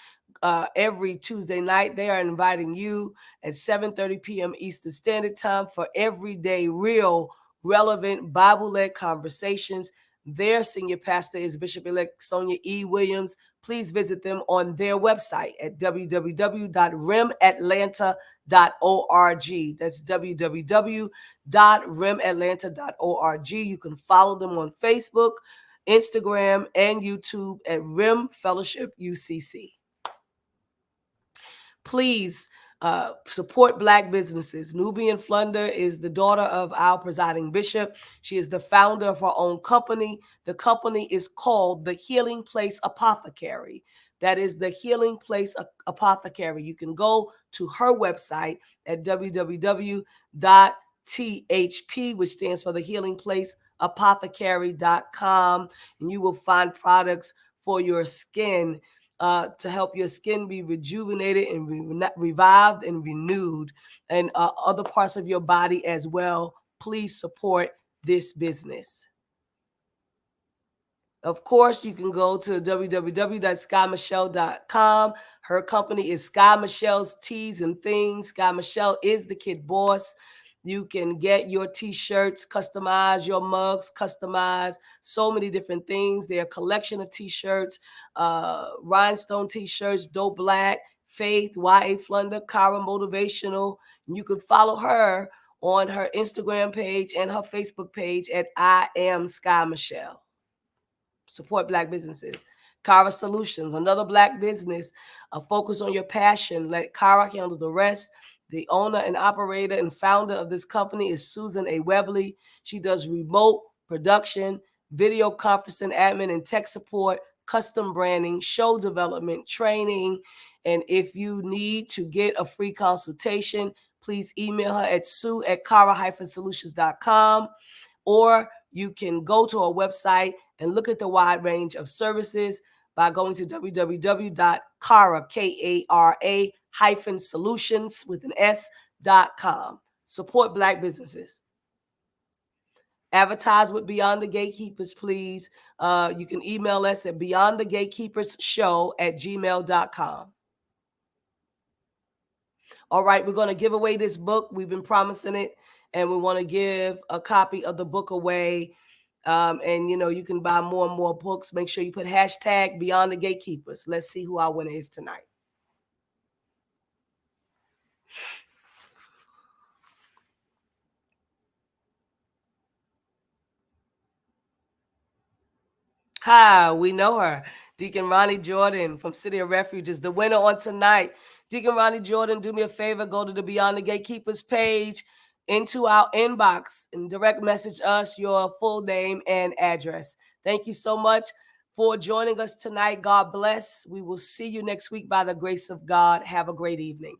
Every Tuesday night, they are inviting you at 7:30 p.m. Eastern Standard Time for everyday, real, relevant, Bible-led conversations. Their senior pastor is Bishop-elect Sonia E. Williams. Please visit them on their website at www.rimatlanta.org. That's www.rimatlanta.org. You can follow them on Facebook, Instagram, and YouTube at RIM Fellowship UCC. Please support Black businesses. Nubian Flunder is the daughter of our presiding bishop. She is the founder of her own company. The company is called The Healing Place Apothecary. That is The Healing Place Apothecary. You can go to her website at www.THP, which stands for The Healing Place Apothecary.com, and you will find products for your skin to help your skin be rejuvenated and revived and renewed, and other parts of your body as well. Please support this business. Of course, you can go to www.skymichelle.com. Her company is Sky Michelle's Teas and Things. Sky Michelle is the kid boss. You can get your t-shirts, customize your mugs, customize so many different things. There are a collection of t-shirts, rhinestone t-shirts, Dope Black, Faith, YA Flunder, Kara Motivational. You can follow her on her Instagram page and her Facebook page at I Am Sky Michelle. Support Black businesses. Kara Solutions, another Black business. Focus on your passion. Let Kara handle the rest. The owner and operator and founder of this company is Susan A. Webley. She does remote production, video conferencing, admin and tech support, custom branding, show development, training. And if you need to get a free consultation, please email her at sue@kara-solutions.com, or you can go to our website and look at the wide range of services by going to www.kara, Solutions with an S.com. Support Black businesses. Advertise with Beyond the Gatekeepers, please. You can email us at beyondthegatekeepersshow@gmail.com. All right, we're going to give away this book. We've been promising it, and we want to give a copy of the book away. And, you know, you can buy more and more books. Make sure you put hashtag Beyond the Gatekeepers. Let's see who our winner is tonight. Hi, we know her. Deacon Ronnie Jordan from City of Refuge is the winner on tonight. Deacon Ronnie Jordan, do me a favor, go to the Beyond the Gatekeepers page, into our inbox, and direct message us your full name and address. Thank you so much for joining us tonight. God bless. We will see you next week by the grace of God. Have a great evening.